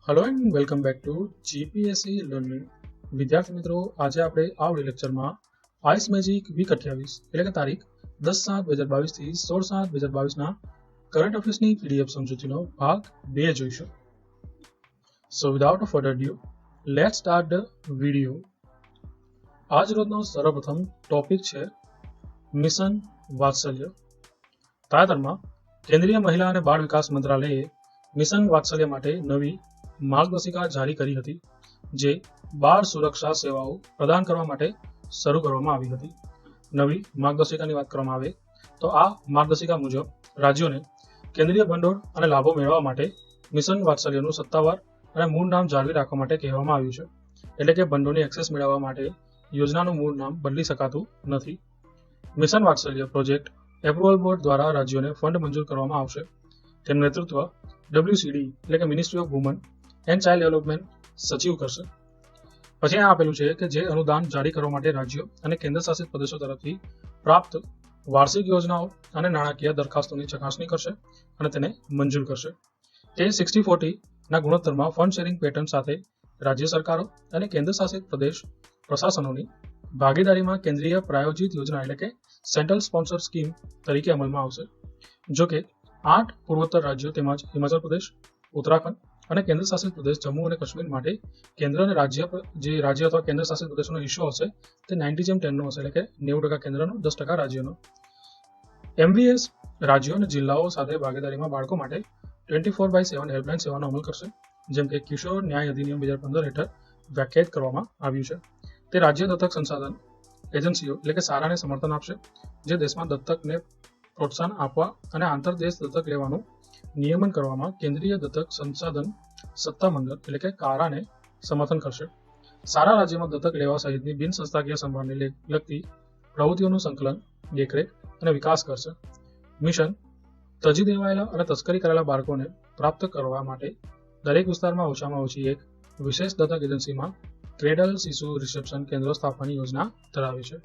Hello and welcome back to GPSC learning. વિદ્યાર્થી મિત્રો, આજે આપણે આ વિડિયો લેક્ચરમાં આઈસ મેજિક વીક 28 એટલે કે તારીખ 10/7/2022 થી 16/7/2022 ના કરંટ અફેર્સની પીડીએફ સમજૂતીનો ભાગ 2 જોઈશું. So without further due let's start the video. આજ રોજનો સર્વપ્રથમ ટોપિક છે મિશન વાત્સલ્ય. તાજેતરમાં કેન્દ્રીય મહિલા અને બાળ વિકાસ મંત્રાલયે મિશન વાત્સલ્ય માટે નવી માર્ગદર્શિકા જારી કરી હતી, જે બાળ સુરક્ષા સેવાઓ પ્રદાન કરવા માટે શરૂ કરવામાં આવી હતી. નવી માર્ગદર્શિકાની વાત કરવામાં આવે તો આ માર્ગદર્શિકા મુજબ રાજ્યોને કેન્દ્રીય ભંડોળ અને લાભો મેળવવા માટે મિશન વાત્સલ્યનું સત્તાવાર અને મૂળ નામ જાળવી રાખવા માટે કહેવામાં આવ્યું છે. એટલે કે ભંડોળની એક્સેસ મેળવવા માટે યોજનાનું મૂળ નામ બદલી શકાતું નથી. મિશન વાત્સલ્ય પ્રોજેક્ટ એપ્રુવલ બોર્ડ દ્વારા રાજ્યોને ફંડ મંજૂર કરવામાં આવશે. તેનું નેતૃત્વ WCD એટલે કે ministry of woman and child development સચિવ કરશે. પછી આ આપેલું છે કે જે અનુદાન જારી કરવા માટે રાજ્યો અને કેન્દ્ર શાસિત પ્રદેશો તરફથી પ્રાપ્ત વાર્ષિક યોજનાઓ અને નાણાકીય દરખાસ્તોની ચકાસણી કરશે અને તેને મંજૂર કરશે. તે 60-40 ના ગુણોત્તરમાં ફંડ શેરિંગ પેટર્ન સાથે રાજ્ય સરકારો અને કેન્દ્ર શાસિત પ્રદેશ પ્રશાસનોની ભાગીદારીમાં કેન્દ્રીય પ્રાયોજિત યોજના એટલે કે સેન્ટ્રલ સ્પોન્સર સ્કીમ તરીકે અમલમાં આવશે. જો કે 8 પૂર્વોત્તર રાજ્યો તેમજ હિમાચલ પ્રદેશ, ઉત્તરાખંડ અને કેન્દ્ર શાસિત પ્રદેશ જમ્મુ અને કાશ્મીર માટે કેન્દ્ર અને રાજ્ય અથવા કેન્દ્ર શાસિત પ્રદેશનો હિસ્સો હશે તે 90:10 નો હશે, એટલે કે 90% કેન્દ્રનો 10% રાજ્યનો. MVS રાજ્યો અને જિલ્લાઓ સાથે ભાગીદારીમાં બાળકો માટે 24/7 હેલ્પલાઇન સેવાનો અમલ કરશે, જેમ કે કિશોર ન્યાય અધિનિયમ 2015 હેઠળ વ્યાખ્યાયિત કરવામાં આવ્યું છે. તે રાજ્ય દત્તક સંસાધન એજન્સીઓ એટલે કે સારાને સમર્થન આપશે, જે દેશમાં દત્તકને પ્રોત્સાહન આપવા અને આંતરદેશ દત્તક લેવાનું નિયમન કરવામાં કેન્દ્રીય દત્તક સંસાધન સત્તામંડળ એટલે કે કારાને સમર્થન કરશે. સારા રાજ્યમાં દત્તક લેવા સહિતની બિન સંસ્થાકીય સંભાળને લગતી પ્રવૃત્તિઓનું સંકલન, દેખરેખ અને વિકાસ કરશે. મિશન તજી દેવાયેલા અને તસ્કરી કરેલા બાળકોને પ્રાપ્ત કરવા માટે દરેક વિસ્તારમાં ઓછામાં ઓછી એક વિશેષ દત્તક એજન્સીમાં ક્રેડલ શિશુ રિસેપ્શન કેન્દ્રો સ્થાપવાની યોજના ધરાવે છે.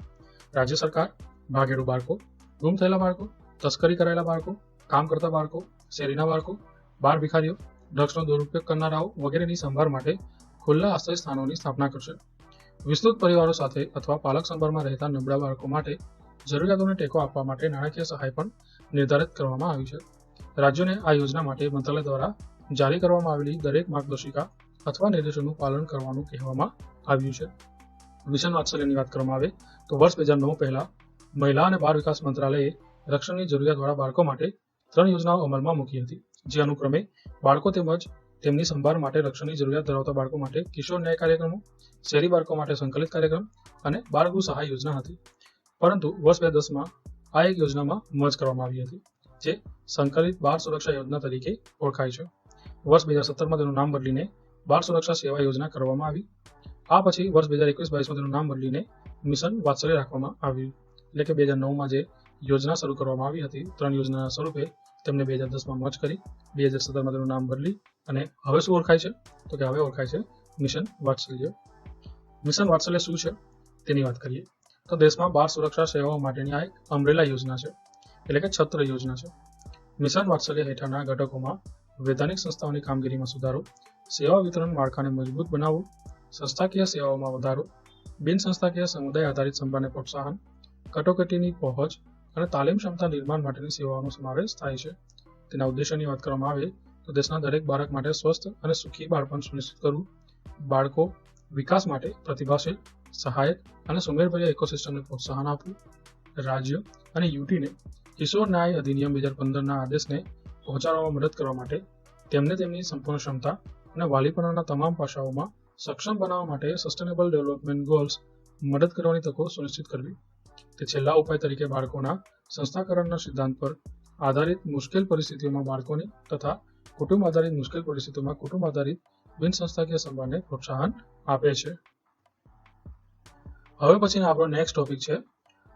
રાજ્ય સરકાર ભાગેડુ બાળકો, ગુમ થયેલા બાળકો, તસ્કરી કરાયેલા બાળકો, કામ કરતા બાળકો, શેરીના બાળકો, બાળ ભિખારીઓ, ડ્રગ્સનો દુરુપયોગ કરનારાઓ વગેરેની સંભાળ માટે ખુલ્લા આશ્રય સ્થાનોની સ્થાપના કરશે. વિસ્તૃત પરિવારો સાથે અથવા પાલક સંભાળમાં રહેતા નબળા બાળકો માટે જરૂરિયાતોને ટેકો આપવા માટે નાણાકીય સહાય પણ નિર્ધારિત કરવામાં આવી છે. રાજ્યોને આ યોજના માટે મંત્રાલય દ્વારા જારી કરવામાં આવેલી દરેક માર્ગદર્શિકા અથવા નિર્દેશોનું પાલન કરવાનું કહેવામાં આવ્યું છે. મિશન વાત્સલ્યની વાત કરવામાં આવે તો વર્ષ 2009 પહેલા મહિલા અને બાળ વિકાસ મંત્રાલયે રક્ષણની જરૂરિયાતવાળા બાળકો માટે 3 યોજનાઓ અમલમાં મૂકી હતી, જે અનુક્રમે બાળકો તેમજ તેમની સંભાળ માટે રક્ષણની જરૂરિયાત ધરાવતા બાળકો માટે કિશોર ન્યાય કાર્યક્રમો, શહેરી બાળકો માટે સંકલિત કાર્યક્રમ અને બાળગૃહ સહાય યોજના હતી. પરંતુ વર્ષ 2010માં આ એક યોજનામાં મર્જ કરવામાં આવી હતી, જે સંકલિત બાળ સુરક્ષા યોજના તરીકે ઓળખાય છે. વર્ષ 2017માં તેનું નામ બદલીને બાળ સુરક્ષા સેવા યોજના કરવામાં આવી. આ પછી વર્ષ 2021-22માં તેનું નામ બદલીને મિશન વાત્સલ્ય રાખવામાં આવ્યું. એટલે કે 2009માં જે યોજના શરૂ કરવામાં આવી હતી 3 યોજનાના સ્વરૂપે તેમને 2010માં મર્જ કરી 2017માં તેનું નામ બદલી અને હવે શું ઓળખાય છે તો કે હવે ઓળખાય છે મિશન વાત્સલ્ય. મિશન વાત્સલ્ય શું છે તેની વાત કરીએ તો દેશમાં બાળ સુરક્ષા સેવાઓ માટેની આ એક અમ્બ્રેલા યોજના છે, એટલે કે છત્ર યોજના છે. મિશન વાત્સલ્ય હેઠળના ઘટકોમાં વૈધાનિક સંસ્થાઓની કામગીરીમાં સુધારો, સેવા વિતરણ માળખાને મજબૂત બનાવવું, સંસ્થાકીય સેવાઓમાં વધારો, બિન સંસ્થાકીય સમુદાય આધારિત સંભાળને પ્રોત્સાહન, કટોકટીની પહોંચ અને તાલીમ ક્ષમતા નિર્માણ માટેની સેવાઓનો સમાવેશ થાય છે. તેના ઉદ્દેશોની વાત કરવામાં આવે તો દેશના દરેક બાળક માટે સ્વસ્થ અને સુખી બાળપણ સુનિશ્ચિત કરવું, બાળકો વિકાસ માટે પ્રતિભાશીલ, સહાયક અને સુમેળભર્યા ઇકોસિસ્ટમને પ્રોત્સાહન આપવું, રાજ્ય અને યુટીને કિશોર ન્યાય અધિનિયમ 2015ના આદેશને પહોંચાડવામાં મદદ કરવા માટે તેમને તેમની સંપૂર્ણ ક્ષમતા અને વાલીપણાના તમામ પાસાઓમાં સક્ષમ બનાવવા માટે સસ્ટેનેબલ ડેવલપમેન્ટ ગોલ્સ મદદ કરવાની તકો સુનિશ્ચિત કરવી. તે છેલ્લા ઉપાય તરીકે બાળકોના સંસ્થાકરણના સિદ્ધાંત પર આધારિત મુશ્કેલ પરિસ્થિતિઓમાં બાળકોની તથા કુટુંબ આધારિત મુશ્કેલ પરિસ્થિતિઓમાં કુટુંબ આધારિત બિન સંસ્થાકીય સંભાળને પ્રોત્સાહન આપે છે. હવે પછીનો આપણો નેક્સ્ટ ટોપિક છે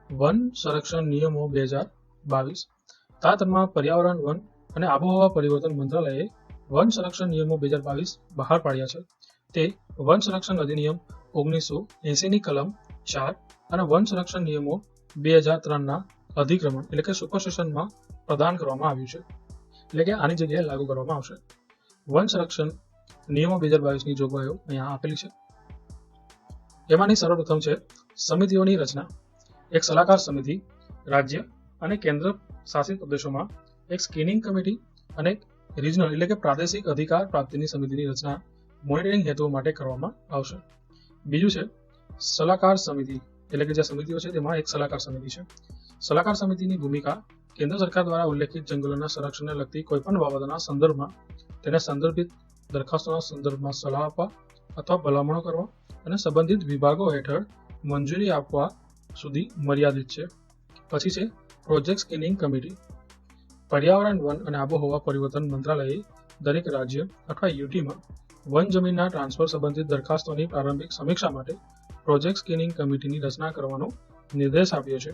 વન સંરક્ષણ નિયમો 2022. તાજેતરમાં પર્યાવરણ, વન અને આબોહવા પરિવર્તન મંત્રાલયે વન સંરક્ષણ નિયમો 2022 બહાર પાડ્યા છે. તે વન સંરક્ષણ અધિનિયમ 1980ની કલમ 4 અને વન સંરક્ષણ નિયમો 2003ના અધિક્રમણ એટલે કે સુપરસેશનમાં પ્રદાન કરવામાં આવ્યું છે, એટલે કે આની જગ્યાએ લાગુ કરવામાં આવશે. વન સંરક્ષણ નિયમો 2022ની જોગવાઈઓ અહીંયા આપેલી છે. એમાંની સર્વપ્રથમ છે સમિતિઓની રચના. એક સલાહકાર સમિતિ રાજ્ય અને કેન્દ્ર શાસિત પ્રદેશોમાં એક સ્ક્રીનિંગ કમિટી અને રિજનલ એટલે કે પ્રાદેશિક અધિકાર પ્રાપ્તિની સમિતિની રચના મોનિટરિંગ હેતુઓ માટે કરવામાં આવશે. બીજું છે સલાહકાર સમિતિ એટલે કે જે સમિતિઓ છે તેમાં એક સલાહકાર સમિતિ છે. સલાહકાર સમિતિની ભૂમિકા કેન્દ્ર સરકાર દ્વારા ઉલ્લેખિત જંગલોના સંરક્ષણને લગતી કોઈપણ બાબતોના સંદર્ભમાં તેને સંદર્ભિત દરખાસ્તોના સંદર્ભમાં સલાહ આપવા અથવા ભલામણો કરવા અને સંબંધિત વિભાગો હેઠળ મંજૂરી આપવા સુધી મર્યાદિત છે. પછી છે પ્રોજેક્ટ સ્ક્રીનિંગ કમિટી. પર્યાવરણ, વન અને આબોહવા પરિવર્તન મંત્રાલયે દરેક રાજ્ય અથવા યુટીમાં વન જમીનના ટ્રાન્સફર સંબંધિત દરખાસ્તોની પ્રારંભિક સમીક્ષા માટે પ્રોજેક્ટ સ્ક્રીનિંગ કમિટીની રચના કરવાનો નિર્દેશ આપ્યો છે.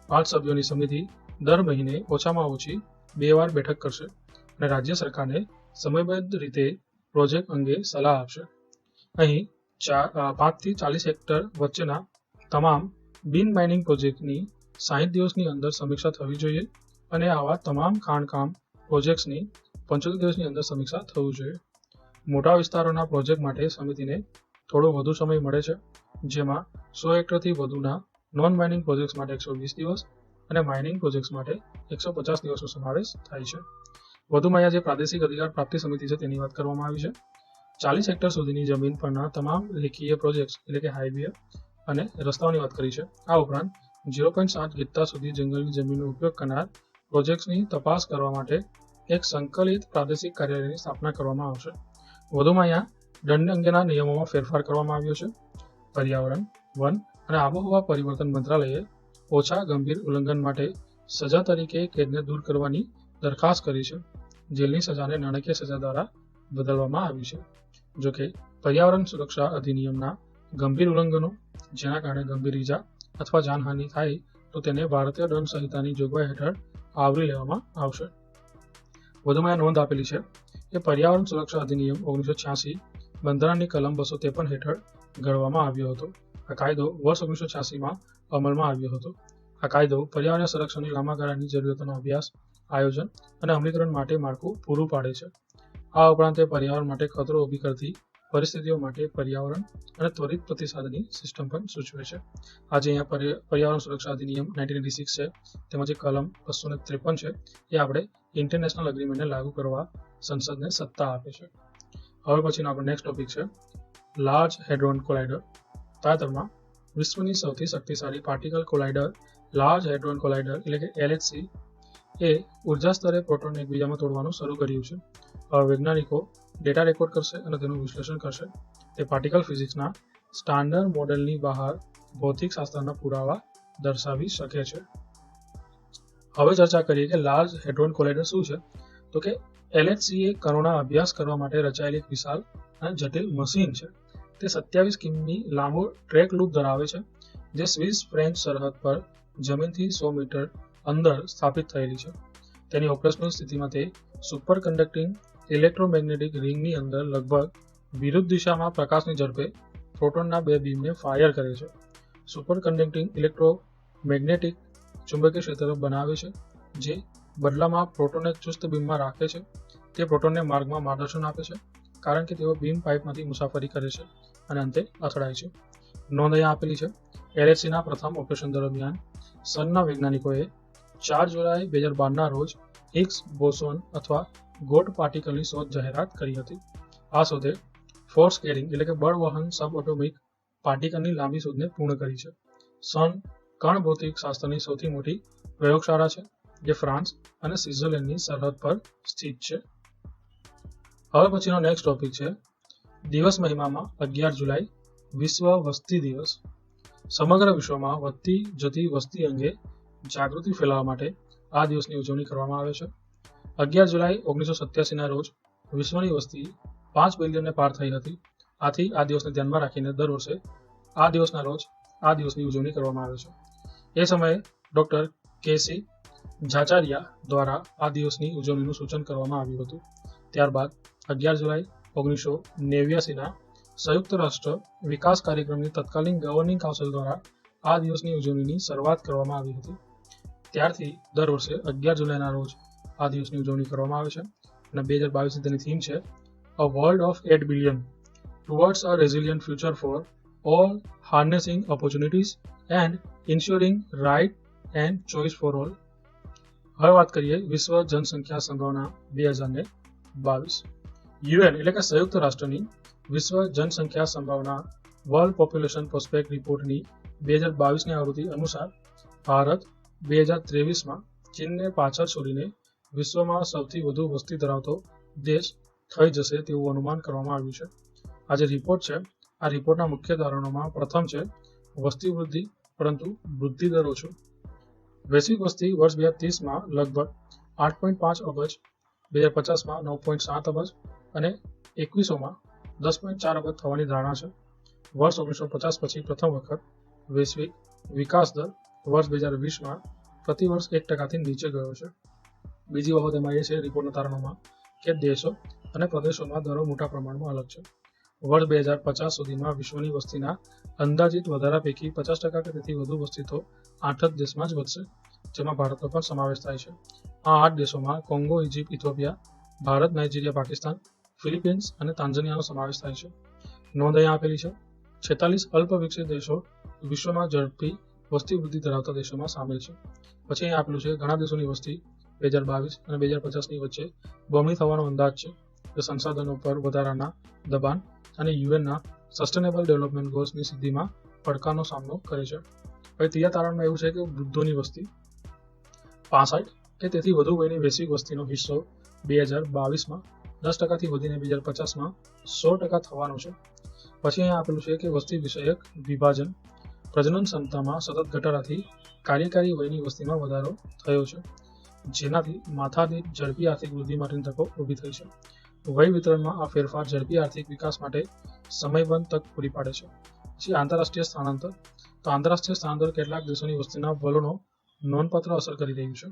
5 સભ્યોની સમિતિ દર મહિને ઓછામાં ઓછી 2 વાર બેઠક કરશે અને રાજ્ય સરકારને સમયબદ્ધ રીતે પ્રોજેક્ટ અંગે સલાહ આપશે. અહીં 5 થી 40 હેક્ટર વચ્ચેના તમામ બિન માઇનિંગ પ્રોજેક્ટની 60 દિવસની અંદર સમીક્ષા થવી જોઈએ અને આવા તમામ ખાણકામ પ્રોજેક્ટ્સની 75 દિવસની અંદર સમીક્ષા થવું જોઈએ. મોટા વિસ્તારોના પ્રોજેક્ટ માટે સમિતિને થોડો વધુ સમય મળે છે, જેમાં 100 હેક્ટરથી વધુના નોન માઇનિંગ પ્રોજેક્ટ્સ માટે 120 દિવસ અને માઇનિંગ પ્રોજેક્ટ્સ માટે 150 દિવસનો સમાવેશ થાય છે. વધુમાં અહીંયા જે પ્રાદેશિક અધિકાર પ્રાપ્તિ સમિતિ છે તેની વાત કરવામાં આવી છે. 40 હેક્ટર સુધીની જમીન પરના તમામ લેખીય પ્રોજેક્ટ્સ એટલે કે હાઈવે અને રસ્તાઓની વાત કરી છે. આ ઉપરાંત 0.7 ગિત્તા સુધી જંગલની જમીનનો ઉપયોગ કરનાર પ્રોજેક્ટ્સની તપાસ કરવા માટે એક સંકલિત પ્રાદેશિક કાર્યાલયની સ્થાપના કરવામાં આવશે. વધુમાં અહીંયા દંડ અંગેના નિયમોમાં ફેરફાર કરવામાં આવ્યો છે. પર્યાવરણ, વન અને આબોહવા પરિવર્તન મંત્રાલયે ઓછા ગંભીર ઉલ્લંઘન માટે સજા તરીકે કેદને દૂર કરવાની દરખાસ્ત કરી છે. જેલની સજાને નાણાકીય સજા દ્વારા બદલવામાં આવી છે. જોકે પર્યાવરણ સુરક્ષા અધિનિયમના ગંભીર ઉલ્લંઘનો જેના કારણે ગંભીર ઈજા અથવા જાનહાનિ થાય તો તેને ભારતીય દંડ સંહિતાની જોગવાઈ હેઠળ આવરી લેવામાં આવશે. વધુમાં નોંધ આપેલી છે કે પર્યાવરણ સુરક્ષા અધિનિયમ 1986 બંધારણની કલમ 253 હેઠળ ઘડવામાં આવ્યો હતો. આ કાયદો વર્ષ 1986માં અમલમાં આવ્યો હતો. આ કાયદો પર્યાવરણ સંરક્ષણની લાંબા ગાળાની જરૂરિયાતોનો અભ્યાસ, આયોજન અને અમલીકરણ માટે માળખું પૂરું પાડે છે. આ ઉપરાંત તે પર્યાવરણ માટે ખતરો ઊભી કરતી પરિસ્થિતિઓ માટે પર્યાવરણ અને ત્વરિત પ્રતિસાદની સિસ્ટમ પણ સૂચવે છે. આજે અહીંયા પર્યાવરણ સુરક્ષા અધિનિયમ 1986 છે, તેમાં જે કલમ 253 છે એ આપણે ઇન્ટરનેશનલ એગ્રીમેન્ટને લાગુ કરવા સંસદને સત્તા આપે છે. હવે પછીનો આપણો નેક્સ્ટ ટોપિક છે લાર્જ હેડ્રોન કોલાઇડર. તાજેતરમાં વિશ્વની સૌથી શક્તિશાળી પાર્ટિકલ કોલાઇડર લાર્જ હેડ્રોન કોલાઇડર એટલે કે LHC એ ઉર્જા સ્તરે પ્રોટોનને એકબીજામાં તોડવાનું શરૂ કર્યું છે. હવે વૈજ્ઞાનિકો ડેટા રેકોર્ડ કરશે અને તેનું વિશ્લેષણ કરશે. તે પાર્ટિકલ ફિઝિક્સના સ્ટાન્ડર્ડ મોડેલની બહાર ભૌતિકશાસ્ત્રના પુરાવા દર્શાવી શકે છે. હવે ચર્ચા કરીએ કે લાર્જ હેડ્રોન કોલાઇડર શું છે. તો કે LHC એ કણોના અભ્યાસ કરવા માટે રચાયેલી એક વિશાળ અને જટિલ મશીન છે. તે 27 કિમી લાંબો ટ્રેક લૂપ ધરાવે છે, જે સ્વિસ ફ્રેન્ચ સરહદ પર જમીનથી 100 મીટર અંદર સ્થાપિત થયેલી છે. તેની ઓપરેશનલ સ્થિતિમાં તે સુપર કન્ડક્ટિંગ ઇલેક્ટ્રોમેગ્નેટિક રિંગની અંદર લગભગ વિરુદ્ધ દિશામાં પ્રકાશની ઝડપે પ્રોટોનના 2 બીમને ફાયર કરે છે. સુપર કન્ડક્ટિંગ ઇલેક્ટ્રોમેગ્નેટિક ચુંબકીય ક્ષેત્ર બનાવે છે, જે બદલામાં પ્રોટોનને ચુસ્ત બીમમાં રાખે છે. તે પ્રોટોનને માર્ગમાં માર્ગદર્શન આપે છે, કારણ કે તેઓ બીમ પાઇપમાંથી મુસાફરી કરે છે અને અંતે અથડાય છે. નોંધ અહીંયા આપેલી છે. LHCના પ્રથમ ઓપરેશન દરમિયાન સનના વૈજ્ઞાનિકોએ 4 જુલાઈ 2012ના રોજ હિગ્સ બોસોન અથવા ગોટ પાર્ટિકલની શોધ જાહેરાત કરી હતી. આ શોધે ફોર્સ કેરિંગ એટલે કે બળ વહન સબએટોમિક પાર્ટિકલની લાંબી શોધને પૂર્ણ કરી છે. સન કણ ભૌતિક શાસ્ત્રની સૌથી મોટી પ્રયોગશાળા છે, જે ફ્રાન્સ અને સ્વિટ્ઝરલેન્ડની સરહદ પર સ્થિત છે. હવે પછીનો નેક્સ્ટ ટોપિક છે દિવસ મહિમામાં 11 જુલાઈ વિશ્વ વસ્તી દિવસ. સમગ્ર વિશ્વમાં વધતી જતી વસ્તી અંગે જાગૃતિ ફેલાવવા માટે આ દિવસની ઉજવણી કરવામાં આવે છે. 11 જુલાઈ 1987ના રોજ વિશ્વની વસ્તી 5 બિલિયનને પાર થઈ હતી. આથી આ દિવસને ધ્યાનમાં રાખીને દર વર્ષે આ દિવસના રોજ આ દિવસની ઉજવણી કરવામાં આવે છે. એ સમયે ડોક્ટર કેસી ઝાચારિયા દ્વારા આ દિવસની ઉજવણીનું સૂચન કરવામાં આવ્યું હતું. ત્યારબાદ 11 જુલાઈ 1989ના સંયુક્ત રાષ્ટ્ર વિકાસ કાર્યક્રમની તત્કાલીન ગવર્નિંગ કાઉન્સિલ દ્વારા આ દિવસની ઉજવણીની શરૂઆત કરવામાં આવી હતી. ત્યારથી દર વર્ષે 11 જુલાઈના રોજ આ દિવસની ઉજવણી કરવામાં આવે છે અને 2022ની તેની થીમ છે a world of 8 billion towards a resilient future for all, harnessing opportunities and ensuring right and choice for all. હવે વાત કરીએ વિશ્વ જનસંખ્યા સંભાવના 2022. યુએન એટલે કે સંયુક્ત રાષ્ટ્રની વિશ્વ જનસંખ્યા સંભાવના વર્લ્ડ પોપ્યુલેશન પ્રોસ્પેક્ટ રિપોર્ટની 2022ની આવૃત્તિ અનુસાર ભારત 2023માં ચીનને પાછળ છોડીને વિશ્વમાં સૌથી વધુ વસ્તી ધરાવતો દેશ થઈ જશે તેવું અનુમાન કરવામાં આવ્યું છે. આ જે રિપોર્ટ છે આ રિપોર્ટના મુખ્ય ધારણોમાં પ્રથમ છે વસ્તી વૃદ્ધિ પરંતુ વૃદ્ધિ દર ઓછો. વૈશ્વિક વસ્તી વર્ષ 2030માં લગભગ 8.5 અબજ, 2050માં 9.7 અબજ અને 2100માં 10.4 અબજ થવાની ધારણા છે. વર્ષ 1950 પછી પ્રથમ વખત વૈશ્વિક વિકાસ દર વર્ષ 2020માં પ્રતિ વર્ષ 1%થી નીચે ગયો છે. બીજી બાબત એમાં એ છે રિપોર્ટના તારણોમાં કે દેશો અને પ્રદેશોમાં દરો મોટા પ્રમાણમાં અલગ છે. વર્ષ 2050 સુધીમાં વિશ્વની વસ્તીના અંદાજિત વધારા પૈકી 50% કે તેથી વધુ વસ્તી તો 8 જ દેશમાં જ વધશે, જેમાં ભારતનો પણ સમાવેશ થાય છે. આ 8 દેશોમાં Congo, Egypt, Ethiopia, Bharat, Nigeria, Pakistan, Philippines અને તાન્ઝાનિયાનો સમાવેશ થાય છે. નોંધ અહીંયા આપેલી છે. 46 અલ્પ વિકસિત દેશો વિશ્વમાં ઝડપી વસ્તી વૃદ્ધિ ધરાવતા દેશોમાં સામેલ છે. પછી અહીંયા આપેલું છે ઘણા દેશોની વસ્તી 2022 અને 2050ની વચ્ચે બમણી થવાનો અંદાજ છે, જે સંસાધનો પર વધારાના દબાણ અને યુએનના સસ્ટેનેબલ ડેવલપમેન્ટ ગોલ્સની સિદ્ધિમાં પડકારનો સામનો કરે છે. હવે ત્રીજા તારણમાં એવું છે કે વૃદ્ધોની વસ્તી 65 કે તેથી વધુ વયની વૈશ્વિક વસ્તીનો હિસ્સો 2022માં 10%થી વધીને 2050માં 16% થવાનો છે. પછી અહીંયા આપેલું છે કે વસ્તી વિષયક વિભાજન પ્રજનન ક્ષમતામાં સતત ઘટાડાથી કાર્યકારી વયની વસ્તીમાં વધારો થયો છે, જેનાથી માથાદીઠ ઝડપી આર્થિક વૃદ્ધિ માટેની તકો ઊભી થઈ છે. વય વિતરણમાં આ ફેરફાર ઝડપી આર્થિક વિકાસ માટે સમયબંધ તક પૂરી પાડે છે. પછી આંતરરાષ્ટ્રીય સ્થાનાંતર. તો આંતરરાષ્ટ્રીય સ્થાનાંતર કેટલાક દેશોની વસ્તીના વલણો નોંધપાત્ર અસર કરી રહ્યું છે.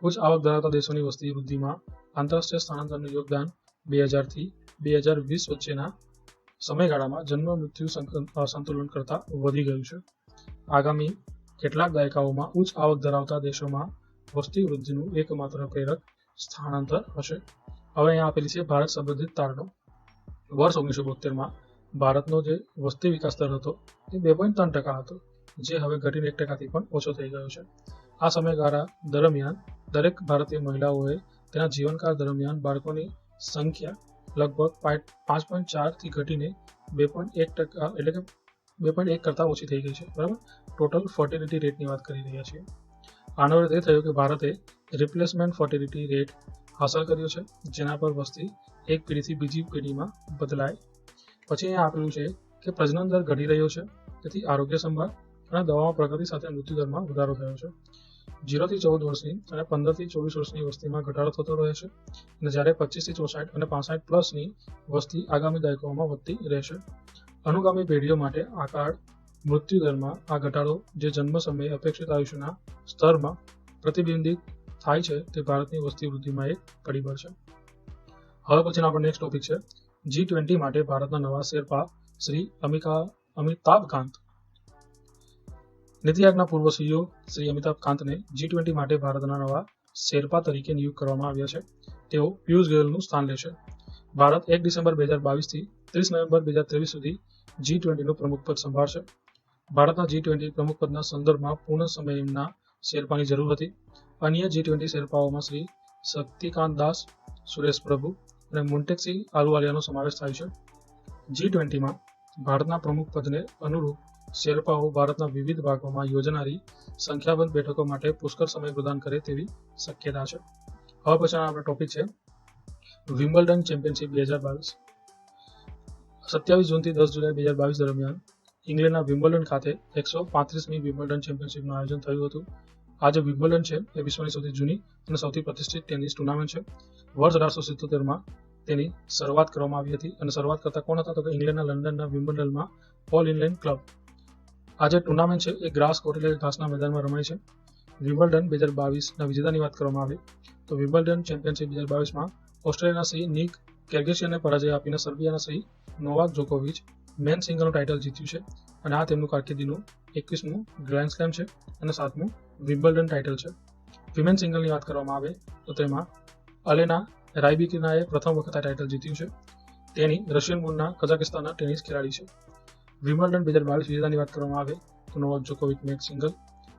ઉચ્ચ આવક ધરાવતા દેશોની વસ્તી વૃદ્ધિમાં આંતરરાષ્ટ્રીય સ્થાનાંતરનું યોગદાન 2000થી 2020 વચ્ચેના સમયગાળામાં જન્મ મૃત્યુ સંતુલન કરતાં વધી ગયું છે. આગામી કેટલાક દાયકાઓમાં ઉચ્ચ આવક ધરાવતા દેશોમાં વસ્તી વૃદ્ધિનું એકમાત્ર પ્રેરક સ્થાનાંતર હશે. હવે અહીંયા આપેલી છે ભારત સંબંધિત તારણો. વર્ષ 1972માં ભારતનો જે વસ્તી વિકાસ દર હતો તે 2.3% હતો, જે હવે ઘટીને 1%થી પણ ઓછો થઈ ગયો છે. આ સમયગાળા દરમિયાન દરેક ભારતીય મહિલાઓએ તેના જીવનકાળ દરમિયાન બાળકોની સંખ્યા લગભગ 5.4થી ઘટીને 2.1% એટલે કે 2.1 કરતાં ઓછી થઈ ગઈ છે. બરાબર, ટોટલ ફર્ટિલિટી રેટની વાત કરી રહ્યા છીએ. આનો અર્થ એ થયો કે ભારતે રિપ્લેસમેન્ટ ફર્ટિલિટી રેટ હાંસલ કર્યો છે, જેના પર વસ્તી એક પેઢીથી બીજી પેઢીમાં બદલાય. પછી અહીંયા આપેલું છે કે પ્રજનન દર ઘટી રહ્યો છે, તેથી આરોગ્ય સંભાળ અને દવામાં પ્રગતિ સાથે મૃત્યુ દરમાં વધારો થયો છે. 0 થી 14 વર્ષની અને 15 થી 24 વર્ષની વસ્તીમાં ઘટાડો થતો રહે છે, અને જ્યારે 25 થી 64 અને 65 પ્લસની વસ્તી આગામી દાયકાઓમાં વધતી રહેશે. અનુગામી પેઢીઓ માટે આકાર મૃત્યુ દરમાં આ ઘટાડો જે જન્મ સમયે અપેક્ષિત આયુષ્યના સ્તરમાં પ્રતિબિંબિત થાય છે તે ભારતની વસ્તી વૃદ્ધિમાં એક પરિબળ છે. હવે પછીનો આપણો નેક્સ્ટ ટોપિક છે G20 માટે ભારતના નવા શેરપા શ્રી અમિતાભ કાંત. નીતિ આયોગના પૂર્વ સીઈઓ શ્રી અમિતાભ કાંતને G20 માટે ભારતના નવા શેરપા તરીકે નિયુક્ત કરવામાં આવ્યા છે. તેઓ પિયુષ ગોયલનું સ્થાન લેશે. ભારત 1 ડિસેમ્બર 2022થી 30 નવેમ્બર 2023 સુધી G20નું પ્રમુખ પદ સંભાળશે. ભારતના G20 પ્રમુખ પદના સંદર્ભમાં પૂર્ણ સમયના શેરપાની જરૂર હતી. અન્ય G20 શેરપાઓમાં શ્રી શક્તિકાંત દાસ, સુરેશ પ્રભુ અને મોન્ટેક્સી આલુવાલિયાનો સમાવેશ થાય છે. G20માં ભારતના પ્રમુખ પદને અનુરૂપ શેરપાઓ ભારતના વિવિધ ભાગોમાં યોજાનારી સંખ્યાબંધ બેઠકો માટે પુષ્કળ સમય પ્રદાન કરે તેવી શક્યતા છે. હવે પછીનો આપણો ટોપિક છે વિમ્બલ્ડન ચેમ્પિયનશિપ 2022. 27 જૂનથી 10 જુલાઈ 2022 દરમિયાન ઇંગ્લેન્ડના વિમ્બલ્ડન ખાતે 135મી વિમ્બલ્ડન ચેમ્પિયનશિપનું આયોજન થયું હતું. આ જે વિમ્બલ્ડન છે એ વિશ્વની સૌથી જૂની અને સૌથી પ્રતિષ્ઠિત ટેનિસ ટુર્નામેન્ટ છે. વર્ષ 1877માં તેની શરૂઆત કરવામાં આવી હતી, અને શરૂઆત કરતા કોણ હતા તો કે ઇંગ્લેન્ડના લંડનના વિમ્બલ્ડનમાં ઓલ ઇંગ્લેન્ડ ક્લબ. આ જે ટુર્નામેન્ટ છે એ ગ્રાસ કોર્ટ એટલે ઘાસના મેદાનમાં રમાય છે. વિમ્બલ્ડન 2022ના વિજેતાની વાત કરવામાં આવે તો વિમ્બલ્ડન ચેમ્પિયનશિપ 2022માં ઓસ્ટ્રેલિયાના શ્રી નિક કેર્ગેશિયનને પરાજય આપીને સર્બિયાના શ્રી નોવાક જોકોવિચ મેન સિંગલનું ટાઇટલ જીત્યું છે, અને આ તેમનું કારકિર્દીનું 21મું ગ્રેન્ડ સ્લેમ છે અને 7મું વિમ્બલ્ડન ટાઇટલ છે. વિમેન સિંગલની વાત કરવામાં આવે તો તેમાં અલેના રાયબિકિનાએ પ્રથમ વખત આ ટાઇટલ જીત્યું છે. તેની રશિયન મૂળના કઝાકિસ્તાનના ટેનિસ ખેલાડી છે. વિમ્બલ્ડન 2022 વિજેતાની વાત કરવામાં આવે તો નોવાક જોકોવિચ મેન્સ સિંગલ,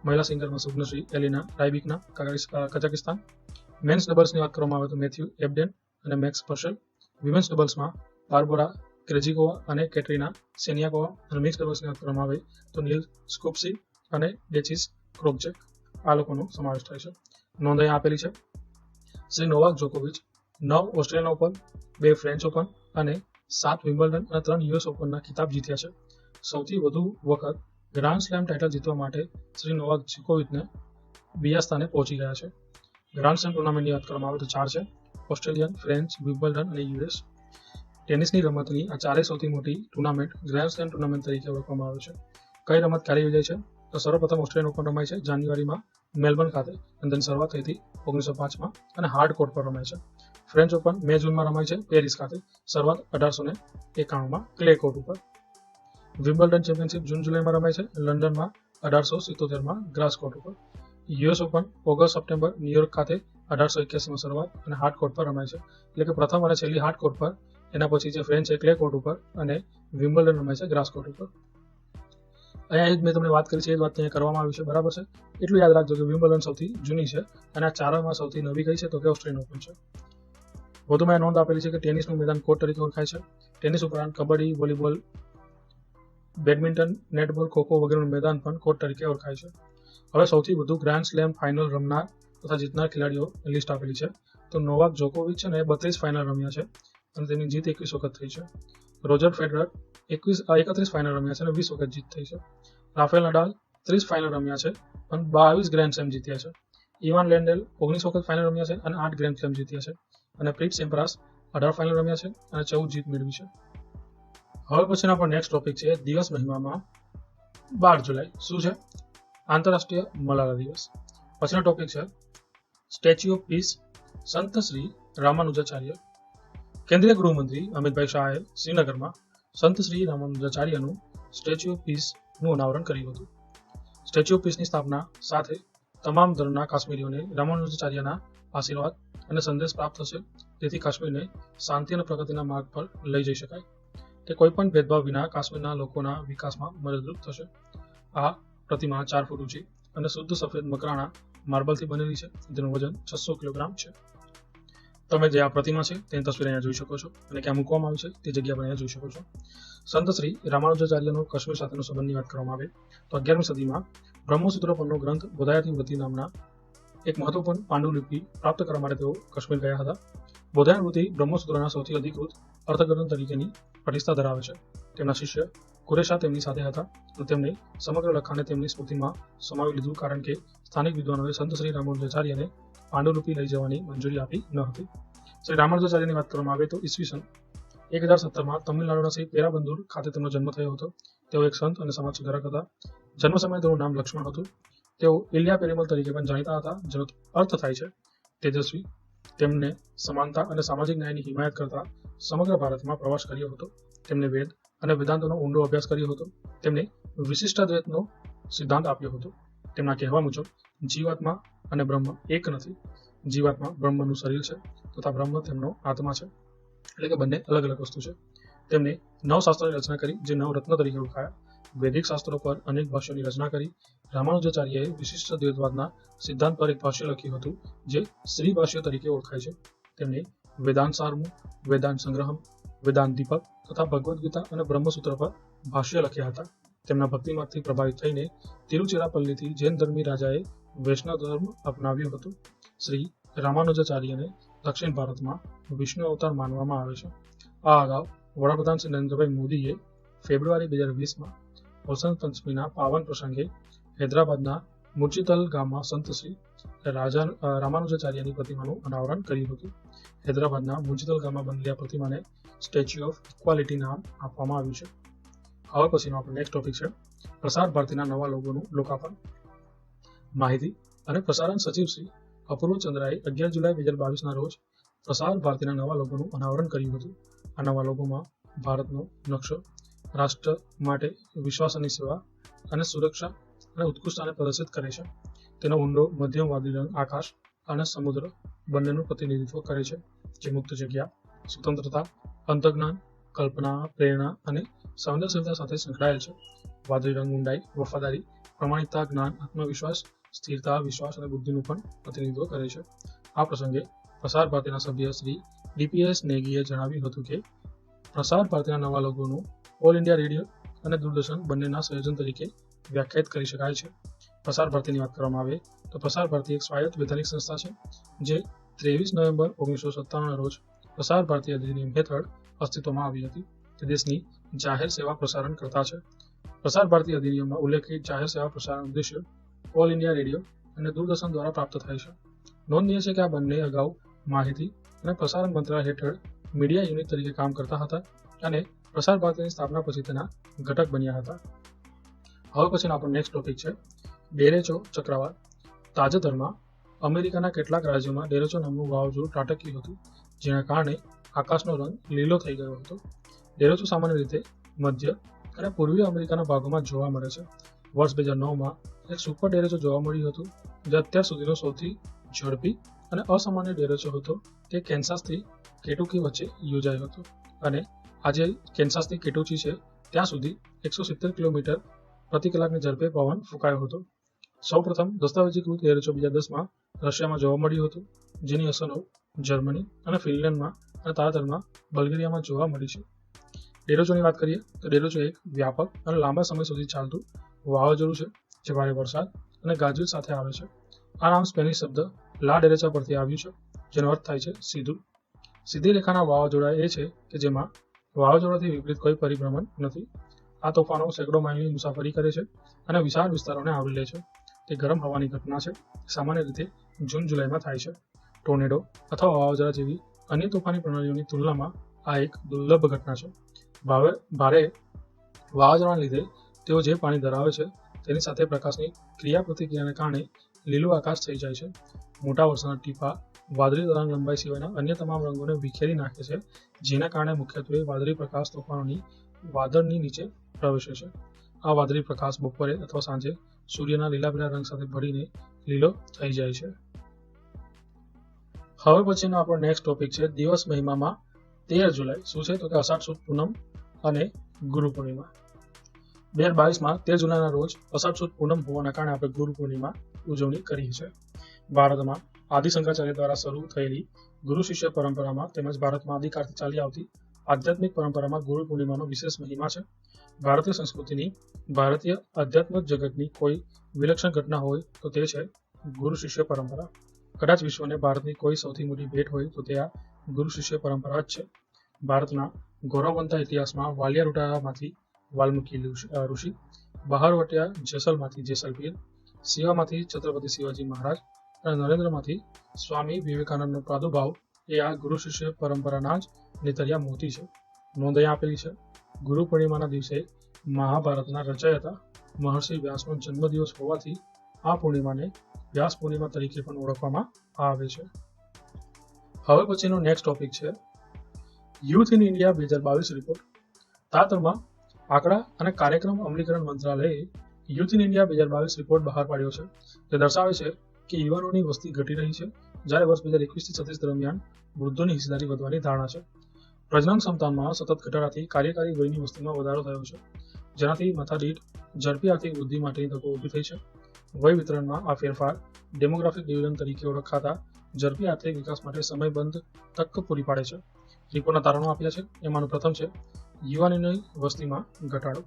મહિલા સિંગલમાં સુગ્નશ્રી એલિના રાયબિકના કઝાકિસ્તાન. મેન્સ ડબલ્સની વાત કરવામાં આવે તો મેથ્યુ એબડેન અને મેક્સ પર્શલ. વિમેન્સ ડબલ્સમાં બાર્બોરા ક્રેજિકોવા અને કેટરીના સેનિયાકોવા. અને મિક્સ ડબલ્સની વાત કરવામાં આવે તો નીલ સ્કોપ્સી અને ડેચિસ ક્રોકચેક આ લોકોનો સમાવેશ થાય છે. નોંધ અહીં આપેલી છે. શ્રી નોવાક જોકોવિચ 9 ઓસ્ટ્રેલિયન ઓપન, 2 ફ્રેન્ચ ઓપન અને 7 વિમ્બલ્ડન અને 3 યુએસ ઓપનના ખિતાબ જીત્યા છે. સૌથી વધુ વખત ગ્રાન્ડ સ્લેમ ટાઇટલ જીતવા માટે શ્રી નોવાક જોકોવિચને બીજા સ્થાને પહોંચી ગયા છે. ગ્રાન્ડ સ્લેમ ટુર્નામેન્ટની વાત કરવામાં આવે તો 4 છે: ઓસ્ટ્રેલિયન, ફ્રેન્ચ, વિમ્બલ્ડન અને યુએસ. ટેનિસની રમતની આ ચારેય સૌથી મોટી ટુર્નામેન્ટ ગ્રાન્ડ સ્લેમ ટુર્નામેન્ટ તરીકે ઓળખવામાં આવે છે. કઈ રમત ક્યારે યોજાય છે? તો સર્વપ્રથમ ઓસ્ટ્રેલિયન ઓપન રમાય છે જાન્યુઆરીમાં મેલબર્ન ખાતે અને તેની શરૂઆત થઈ હતી 1905માં અને હાર્ડ કોર્ટ પર રમાય છે. ફ્રેન્ચ ઓપન મે-જૂનમાં રમાય છે પેરિસ ખાતે, શરૂઆત 1891માં ક્લે કોર્ટ ઉપર. વિમ્બલ્ડન ચેમ્પિયનશિપ જૂન-જુલાઈમાં રમાય છે લંડનમાં 1877માં ગ્રાસ કોર્ટ ઉપર. યુએસ ઓપન ઓગસ્ટ-સપ્ટેમ્બર ન્યુયોર્ક ખાતે 1881માં શરૂઆત અને હાર્ડ કોર્ટ પર રમાય છે. એટલે કે પ્રથમ અને છેલ્લી હાર્ડ કોર્ટ પર, એના પછી જે ફ્રેન્ચ ક્લે કોર્ટ ઉપર અને વિમ્બલ્ડન રમાય છે ગ્રાસ કોર્ટ ઉપર. અહીંયા મેં તમને વાત કરી છે એ વાત અહીંયા કરવામાં આવી છે, બરાબર છે. એટલું યાદ રાખજો કે વિમ્બલ્ડન સૌથી જૂની છે અને આ ચારમાં સૌથી નવી કઈ છે તો કે ઓસ્ટ્રેલિયન ઓપન છે. વધુમાં નોંધ આપેલી છે કે ટેનિસનું મેદાન કોર્ટ તરીકે ઓળખાય છે. ટેનિસ ઉપરાંત kabaddi, volleyball, badminton, netball, kho kho વગેરેનું મેદાન પણ કોર્ટ તરીકે ઓળખાય છે. હવે સૌથી વધુ ગ્રાન્ડ સ્લેમ ફાઇનલ રમનાર તથા જીતનાર ખેલાડીઓ લિસ્ટ આપેલી છે. તો નોવાક જોકોવિચ છે ને 32 ફાઇનલ રમ્યા છે અને તેની જીત 21 વખત થઈ છે. રોજર ફેડરર 31 ફાઇનલ રમ્યા છે અને 20 વખત જીત થઈ છે. રાફેલ નડાલ 30 ફાઇનલ રમ્યા છે અને 22 ગ્રેન્ડ સ્લેમ જીત્યા છે. ઇવાન લેન્ડેલ 19 વખત ફાઇનલ રમ્યા છે અને 8 ગ્રેન્ડ સ્લેમ જીત્યા છે. અને પ્રીત સેમ્પ્રાસ 18 ફાઇનલ રમ્યા છે અને 14 જીત મેળવી છે. હવે પછીનો આપણો નેક્સ્ટ ટોપિક છે દિવસ મહિમામાં 12 જુલાઈ શું છે? આંતરરાષ્ટ્રીય મલાલા દિવસ. પછીનો ટોપિક છે સ્ટેચ્યુ ઓફ પીસ, સંત શ્રી રામાનુજાચાર્ય. કેન્દ્રીય ગૃહમંત્રી અમિતભાઈ શાહે શ્રીનગરમાં સંત શ્રી રામાનુજાચાર્યનું સ્ટેચ્યુ ઓફ પીસનું અનાવરણ કર્યું હતું. સ્ટેચ્યુ ઓફ પીસની સ્થાપના સાથે તમામ ધર્મના કાશ્મીરીઓને રામાનુજાચાર્યના આશીર્વાદ અને સંદેશ પ્રાપ્ત થશે, જેથી કાશ્મીરને શાંતિ અને પ્રગતિના માર્ગ પર લઈ જઈ શકાય. તે કોઈ પણ ભેદભાવ વિના કાશ્મીરના લોકોના વિકાસમાં મદદરૂપ થશે. આ પ્રતિમા 4 ફૂટ ઊંચી અને શુદ્ધ સફેદ મકરાણા માર્બલથી બનેલી છે. તેનું વજન 600 કિલોગ્રામ છે. તમે જે આ પ્રતિમા છે તેની તસવીર અહીંયા જોઈ શકો છો અને ક્યાં મૂકવામાં આવી છે તે જગ્યા પર અહીંયા જોઈ શકો છો. સંત શ્રી રામાનુજાચાર્યનો કાશ્મીર સાથેનો સંબંધની વાત કરવામાં આવે તો 11મી સદીમાં બ્રહ્મસૂત્ર પરનો ગ્રંથ બોધાયતી વૃત્તિ નામના એક મહત્વપૂર્ણ પાંડુલિપિ પ્રાપ્ત કરવા માટે તેઓ કાશ્મીર ગયા હતા. બોધાયન વૃત્તિ બ્રહ્મસૂત્રના સૌથી અધિકૃત અર્થઘટન તરીકેની પ્રતિષ્ઠા ધરાવે છે. તેમના શિષ્ય કુરેશા તેમની સાથે હતા અને તેમણે સમગ્ર લખાણને તેમની સ્મૃતિમાં સમાવી લીધું, કારણ કે સ્થાનિક વિદ્વાનોએ સંત શ્રી રામાનુજાચાર્યને પાંડુલિપિ લઈ જવાની મંજૂરી આપી ન હતી. શ્રી રામાનુજાચાર્યની વાત કરવામાં આવે તો ઈસવીસન 1070માં તમિલનાડુના શ્રી પેરાબંદુર ખાતે તેમનો જન્મ થયો હતો. તેઓ એક સંત અને સમાજ સુધારક હતા. જન્મ સમયે તેનું નામ લક્ષ્મણ હતું. તેઓ ઇલિયા પેરીમલ તરીકે પણ જાણીતા હતા, જેનો અર્થ થાય છે તેજસ્વી. તેમને સમાનતા અને સામાજિક ન્યાયની હિમાયત કરતા સમગ્ર ભારતમાં પ્રવાસ કર્યો હતો. તેમને વેદ અને વેદાંતોનો ઊંડો અભ્યાસ કર્યો હતો. તેમણે વિશિષ્ટાદ્વૈતનો સિદ્ધાંત આપ્યો હતો. તેમના કહેવા મુજબ જીવાત્મા અને બ્રહ્મ એક નથી. જીવાત્મા બ્રહ્મનું શરીર છે તથા બ્રહ્મ તેમનો આત્મા છે, એટલે કે બંને અલગ અલગ વસ્તુ છે. તેમણે 9 શાસ્ત્રોની રચના કરી જે 9 રત્ન તરીકે ઓળખાયા. વૈદિક શાસ્ત્રો પર અનેક ભાષ્યોની રચના કરી. રામાનુજાચાર્યએ વિશિષ્ટ દ્વૈતવાદના સિદ્ધાંત પર એક ભાષ્ય લખ્યું હતું જે શ્રી ભાષ્ય તરીકે ઓળખાય છે. તેમણે વેદાંત સારમુ, વેદાંત સંગ્રહમ, વેદાંત દીપક તથા ભગવદ્ ગીતા અને બ્રહ્મસૂત્ર પર ભાષ્ય લખ્યા હતા. તેમના ભક્તિમાર્ગથી પ્રભાવિત થઈને તિરુચિરાપલ્લીથી જૈન ધર્મી રાજાએ વૈષ્ણવ ધર્મ અપનાવ્યો હતો. શ્રી રામાનુજાચાર્યને દક્ષિણ ભારતમાં વિષ્ણુ અવતાર માનવામાં આવે છે. આ અગાઉ વડાપ્રધાન શ્રી નરેન્દ્રભાઈ મોદીએ ફેબ્રુઆરી 2020માં વસંત પંચમીના પાવન પ્રસંગે હૈદરાબાદના મુર્ચિતલ ગામમાં સંત શ્રી રામાનુજાચાર્યની પ્રતિમાનું અનાવરણ કર્યું હતું. હૈદરાબાદના મુર્ચિતલ ગામમાં બનેલી આ પ્રતિમાને સ્ટેચ્યુ ઓફ ઇક્વાલિટી નામ આપવામાં આવ્યું છે. હવે પછીનો આપણો નેક્સ્ટ ટોપિક છે પ્રસાર ભારતીના નવા લોગોનું લોકાર્પણ. માહિતી અને પ્રસારણ સચિવ શ્રી અપૂર્વ ચંદ્રાએ 11 જુલાઈ 2022ના રોજ પ્રસાર ભારતીના નવા લોગોનું અનાવરણ કર્યું હતું. આ નવા લોગોમાં ભારતનો નકશો રાષ્ટ્ર માટે વિશ્વાસની સેવા અને સુરક્ષા અને ઉત્કૃષ્ટતાને પ્રદર્શિત કરે છે. તેનો ઊંડો મધ્યમ વાદળી રંગ આકાશ અને સમુદ્ર બંનેનું પ્રતિનિધિત્વ કરે છે, જે મુક્ત જગ્યા, સ્વતંત્રતા, અંતર્જ્ઞાન, કલ્પના, પ્રેરણા અને સંવેદનશીલતા સાથે સંકળાયેલ છે. વાદળી રંગ ઊંડાઈ, વફાદારી, પ્રમાણિકતા, જ્ઞાન, આત્મવિશ્વાસ, સ્થિરતા, વિશ્વાસ અને બુદ્ધિનું પણ પ્રતિનિધિત્વ કરે છે. આ પ્રસંગે પ્રસાર ભારતીના સભ્ય શ્રી DPS નેગીએ જણાવ્યું હતું કે પ્રસાર ભારતીના નવા લોગોનું ઓલ ઇન્ડિયા રેડિયો અને દૂરદર્શન બંનેના સંયોજન તરીકે વ્યાખ્યાયિત કરી શકાય છે. પ્રસાર ભારતીની વાત કરવામાં આવે તો પ્રસાર ભારતી એક સ્વાયત્ત વૈધાનિક સંસ્થા છે જે 23 નવેમ્બર 1997ના રોજ પ્રસાર ભારતી અધિનિયમ હેઠળ અસ્તિત્વમાં આવી હતી. તે દેશની જાહેર સેવા પ્રસારણ કરતા છે. પ્રસાર ભારતી અધિનિયમમાં ઉલ્લેખિત જાહેર સેવા પ્રસારણ ઉદ્દેશ્ય ઓલ ઇન્ડિયા રેડિયો અને દૂરદર્શન દ્વારા પ્રાપ્ત થાય છે. નોંધનીય છે કે આ બંને અગાઉ માહિતી અને પ્રસારણ મંત્રાલય હેઠળ મીડિયા યુનિટ તરીકે કામ કરતા હતા અને પ્રસાર ભારતીની સ્થાપના પછી તેના ઘટક બન્યા હતા. હવે પછીનો આપણો નેક્સ્ટ ટોપિક છે ડેરેચો ચક્રવાત. તાજેતરમાં અમેરિકાના કેટલાક રાજ્યોમાં ડેરેચો નામનું વાવાઝોડું ત્રાટક્યું હતું, જેના કારણે આકાશનો રંગ લીલો થઈ ગયો હતો. ડેરેચો સામાન્ય રીતે મધ્ય અને પૂર્વીય અમેરિકાના ભાગોમાં જોવા મળે છે. વર્ષ 2009માં એક સુપર ડેરેચો જોવા મળ્યું હતું, જે અત્યાર સુધીનો સૌથી ઝડપી અને અસામાન્ય ડેરેચો હતો. તે કેન્સાસથી કેટુકી વચ્ચે યોજાયો હતો અને આજે કેન્સાસથી કેટુકી છે ત્યાં સુધી 170 કિલોમીટર પ્રતિ કલાકની ઝડપે પવન ફૂંકાયો હતો. સૌપ્રથમ દસ્તાવેજીકૃત ડેરેચો 2010માં રશિયામાં જોવા મળ્યું હતું, જેની અસરો જર્મની અને ફિનલેન્ડમાં અને તાજેતરમાં બલ્ગેરિયામાં જોવા મળી છે. ડેરેચોની વાત કરીએ તો ડેરેચો એક વ્યાપક અને લાંબા સમય સુધી ચાલતું વાવાઝોડું છે જે ભારે વરસાદ અને ગાજવીજ સાથે આવે છે. આ નામ સ્પેનિશ શબ્દ લા ડેરેચા પરથી આવ્યું છે, જેનો અર્થ થાય છે સીધું. સીધી રેખાના વાવાઝોડા એ છે કે જેમાં વાવાઝોડાથી વિપરીત કોઈ પરિભ્રમણ નથી. આ તોફાનો સેંકડો માઇલની મુસાફરી કરે છે અને વિશાળ વિસ્તારોને આવરી લે છે. તે ગરમ હવાની ઘટના છે. સામાન્ય રીતે જૂન-જુલાઈમાં થાય છે. ટોર્નેડો અથવા વાવાઝોડા જેવી અન્ય તોફાની પ્રણાલીઓની તુલનામાં આ એક દુર્લભ ઘટના છે. ભારે વાવાઝોડાના લીધે તેઓ જે પાણી ધરાવે છે તેની સાથે પ્રકાશની ક્રિયાપ્રતિક્રિયાને કારણે લીલું આકાશ થઈ જાય છે. મોટા વરસાદના ટીપાં વાદળી તરંગ લંબાઈ સિવાયના અન્ય તમામ રંગોને વિખેરી નાખે છે, જેના કારણે મુખ્યત્વે વાદળી પ્રકાશ તોફાનોની વાદળની નીચે પ્રવેશે છે. આ વાદળી પ્રકાશ બપોરે અથવા સાંજે સૂર્યના લીલા-પીળા રંગ સાથે ભળીને લીલો થઈ જાય છે. હવે પછીનો આપણો નેક્સ્ટ ટોપિક છે દિવસ મહિમામાં 13 જુલાઈ. શું છે તો કે અષાઢ સુદ પૂનમ અને ગુરુ પૂર્ણિમા. 2022માં 13 જુલાઈના રોજ અષાઢ સુદ પૂનમ હોવાના કારણે આપણે ગુરુ પૂર્ણિમા ઉજવણી કરીએ છીએ. ભારતમાં આદિ શંકરાચાર્ય દ્વારા શરૂ થયેલી ગુરુ શિષ્ય પરંપરામાં તેમજ ભારતમાં આદિકાળથી ચાલી આવતી આધ્યાત્મિક પરંપરામાં ગુરુ પૂર્ણિમાનો વિશેષ મહિમા છે. ભારતીય સંસ્કૃતિની ભારતીય આધ્યાત્મિક જગતની કોઈ વિલક્ષણ ઘટના હોય તો તે છે ગુરુ શિષ્ય પરંપરા. કદાચ વિશ્વને ભારતની કોઈ સૌથી મોટી ભેટ હોય તો તે આ ગુરુ શિષ્ય પરંપરા જ છે. ભારતના ગૌરવવંતા ઇતિહાસમાં વાલિયા રૂટામાંથી વાલ્મીકી ઋષિ, બહારવટિયા જેસલમાંથી જેસલપીર, શિવામાંથી છત્રપતિ શિવાજી મહારાજ અને નરેન્દ્રમાંથી સ્વામી વિવેકાનંદનો પ્રાદુર્ભાવ એ આ ગુરુ શિષ્ય પરંપરાના જ નેતરિયા મોતી છે. નોંધ અહીંયા આપેલી છે. ગુરુ પૂર્ણિમાના દિવસે મહાભારતના રચયિતા મહર્ષિ વ્યાસનો જન્મદિવસ હોવાથી આ પૂર્ણિમાને વ્યાસ પૂર્ણિમા તરીકે પણ ઓળખવામાં આવે છે. હવે પછીનો નેક્સ્ટ ટોપિક છે યુથ ઇન ઇન્ડિયા 2022 રિપોર્ટ. તાજેતરમાં આંકડા અને કાર્યક્રમ અમલીકરણ મંત્રાલયે યુથ ઇન ઇન્ડિયા 2022 રિપોર્ટ બહાર પાડ્યો છે. તે દર્શાવે છે કે યુવાનોની વસ્તી ઘટી રહી છે, જ્યારે વર્ષ 2021થી 36 દરમિયાન વૃદ્ધોની હિસ્સેદારી વધવાની ધારણા છે. પ્રજનન ક્ષમતામાં સતત ઘટાડાથી કાર્યકારી વયની વસ્તીમાં વધારો થયો છે, જેનાથી માથાદીઠ ઝડપી આર્થિક વૃદ્ધિ માટેની તકો ઊભી થઈ છે. વય વિતરણમાં આ ફેરફાર ડેમોગ્રાફિક ડિવિઝન તરીકે ઓળખાતા ઝડપી આર્થિક વિકાસ માટે સમયબંધ તક પૂરી પાડે છે. રિપોર્ટના તારણો આપ્યા છે. એમાંનું પ્રથમ છે યુવાનોની વસ્તીમાં ઘટાડો.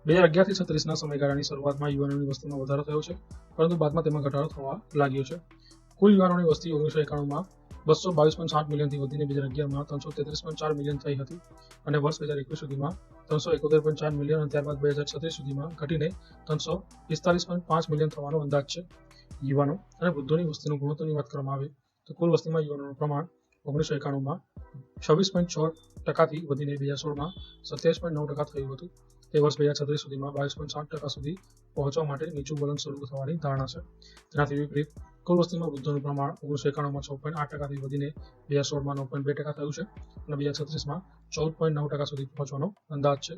2011થી 36ના સમયગાળાની શરૂઆતમાં યુવાનોની વસ્તીમાં વધારો થયો છે, પરંતુ બાદમાં તેમાં ઘટાડો થવા લાગ્યો છે. કુલ યુવાનોની વસ્તી 1991માં 222.7 મિલિયનથી વધીને 2011માં 333.4 મિલિયન થઈ હતી અને વર્ષ 2021 સુધીમાં 371.4 મિલિયન અને ત્યારબાદ 2036 સુધીમાં ઘટીને 345.5 મિલિયન થવાનો અંદાજ છે. યુવાનો અને વૃદ્ધોની વસ્તીનું ગુણોત્તરની વાત કરવામાં આવે તો કુલ વસ્તીમાં યુવાનોનું પ્રમાણ 1991માં 26.6% વધીને 2016માં 27.9% થયું હતું. તે વર્ષ 2036 સુધીમાં 22.7% સુધી પહોંચવા માટે નીચું વલણ શરૂ થવાની ધારણા છે. તેનાથી વિપરીત કુલ વસ્તીમાં વૃદ્ધોનું પ્રમાણ 1991માં 6.8% વધીને 2016માં 9.2% થયું છે અને 2036માં 14.9% સુધી પહોંચવાનો અંદાજ છે.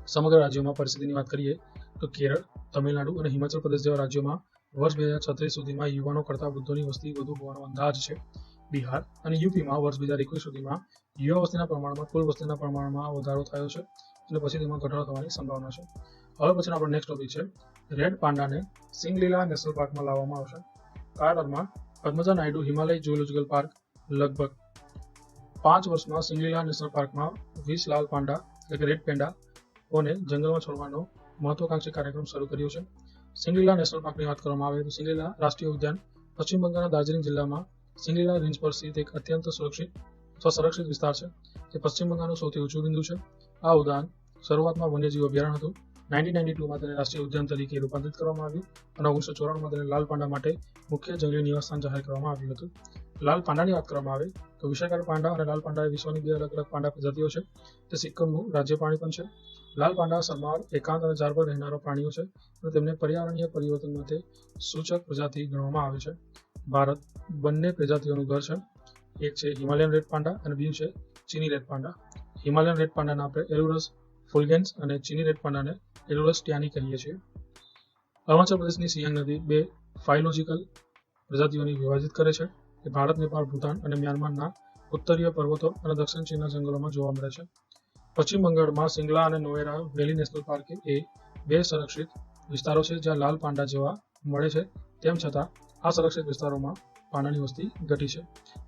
સમગ્ર રાજ્યોમાં પરિસ્થિતિની વાત કરીએ તો કેરળ, તમિલનાડુ અને હિમાચલ પ્રદેશ જેવા રાજ્યોમાં વર્ષ 2036 સુધીમાં યુવાનો કરતાં વૃદ્ધોની વસ્તી વધુ હોવાનો અંદાજ છે. બિહાર અને યુપીમાં વર્ષ 2021 સુધીમાં યુવા વસ્તીના પ્રમાણમાં કુલ વસ્તીના પ્રમાણમાં વધારો થયો છે અને પછી તેમાં ઘટાડો થવાની સંભાવના છે. હવે પછીનો આપણો નેક્સ્ટ ટોપિક છે રેડ પાંડાને સિંગલીલા નેશનલ પાર્કમાં લાવવામાં આવશે. કાળમાં પદ્મજા નાયડુ હિમાલય ઝૂઓલોજીકલ પાર્ક લગભગ 5 વર્ષમાં સિંગલીલા નેશનલ પાર્કમાં 20 લાલ પાંડા એટલે કે રેડ પેંડાઓને જંગલમાં છોડવાનો મહત્વાકાંક્ષી કાર્યક્રમ શરૂ કર્યો છે. સિંગલીલા નેશનલ પાર્કની વાત કરવામાં આવે તો સિંગલીલા રાષ્ટ્રીય ઉદ્યાન પશ્ચિમ બંગાળના દાર્જિલિંગ જિલ્લામાં સિંગલીલા રેન્જ પર સ્થિત એક અત્યંત સંરક્ષિત વિસ્તાર છે. તે પશ્ચિમ બંગાળનું સૌથી ઊંચું બિંદુ છે. આ ઉદ્યાન શરૂઆતમાં વન્યજીવ અભયારણ્ય હતું. 1992માં તેને રાષ્ટ્રીય ઉદ્યાન તરીકે રૂપાંતરિત કરવામાં આવ્યું અને 1994માં તેને લાલ પાંડા માટે મુખ્ય જંગલી નિવાસસ્થાન જાહેર કરવામાં આવ્યું હતું. લાલ પાંડાની વાત કરવામાં આવે તો વિશાળ પાંડા અને લાલ પાંડા એ વિશ્વની 2 અલગ અલગ પાંડા પ્રજાતિઓ છે. તે સિક્કમનું રાજ્ય પ્રાણી પણ છે. લાલ પાંડા સરમાળ, એકાંત અને ઝાડ પર રહેનારા પ્રાણીઓ છે અને તેમને પર્યાવરણીય પરિવર્તન માટે સૂચક પ્રજાતિ ગણવામાં આવે છે. ભારત બંને પ્રજાતિઓનું ઘર છે. એક છે હિમાલયન રેડ પાંડા અને બીજું છે ચીની રેડ પાંડા. હિમાલયન રેડ પાંડાને આપણે એલુરસ ફુલ્ગેન્સ અને ચીની રેડ પાંડાને એલુરસ ટ્યાની કહીએ છીએ. અરુણાચલ પ્રદેશની સિયાંગ નદી 2 ફાઇલોજીકલ પ્રજાતિઓની વિભાજિત કરે છે. તે ભારત, નેપાળ, ભૂટાન અને મ્યાનમારના ઉત્તરીય પર્વતો અને દક્ષિણ ચીનના જંગલોમાં જોવા મળે છે. પશ્ચિમ બંગાળમાં સિંગલા અને નોએરા વેલી નેશનલ પાર્ક એ 2 સંરક્ષિત વિસ્તારો છે જ્યાં લાલ પાંડા જોવા મળે છે. તેમ છતાં આ સંરક્ષિત વિસ્તારોમાં પાંડાની વસ્તી ઘટી છે.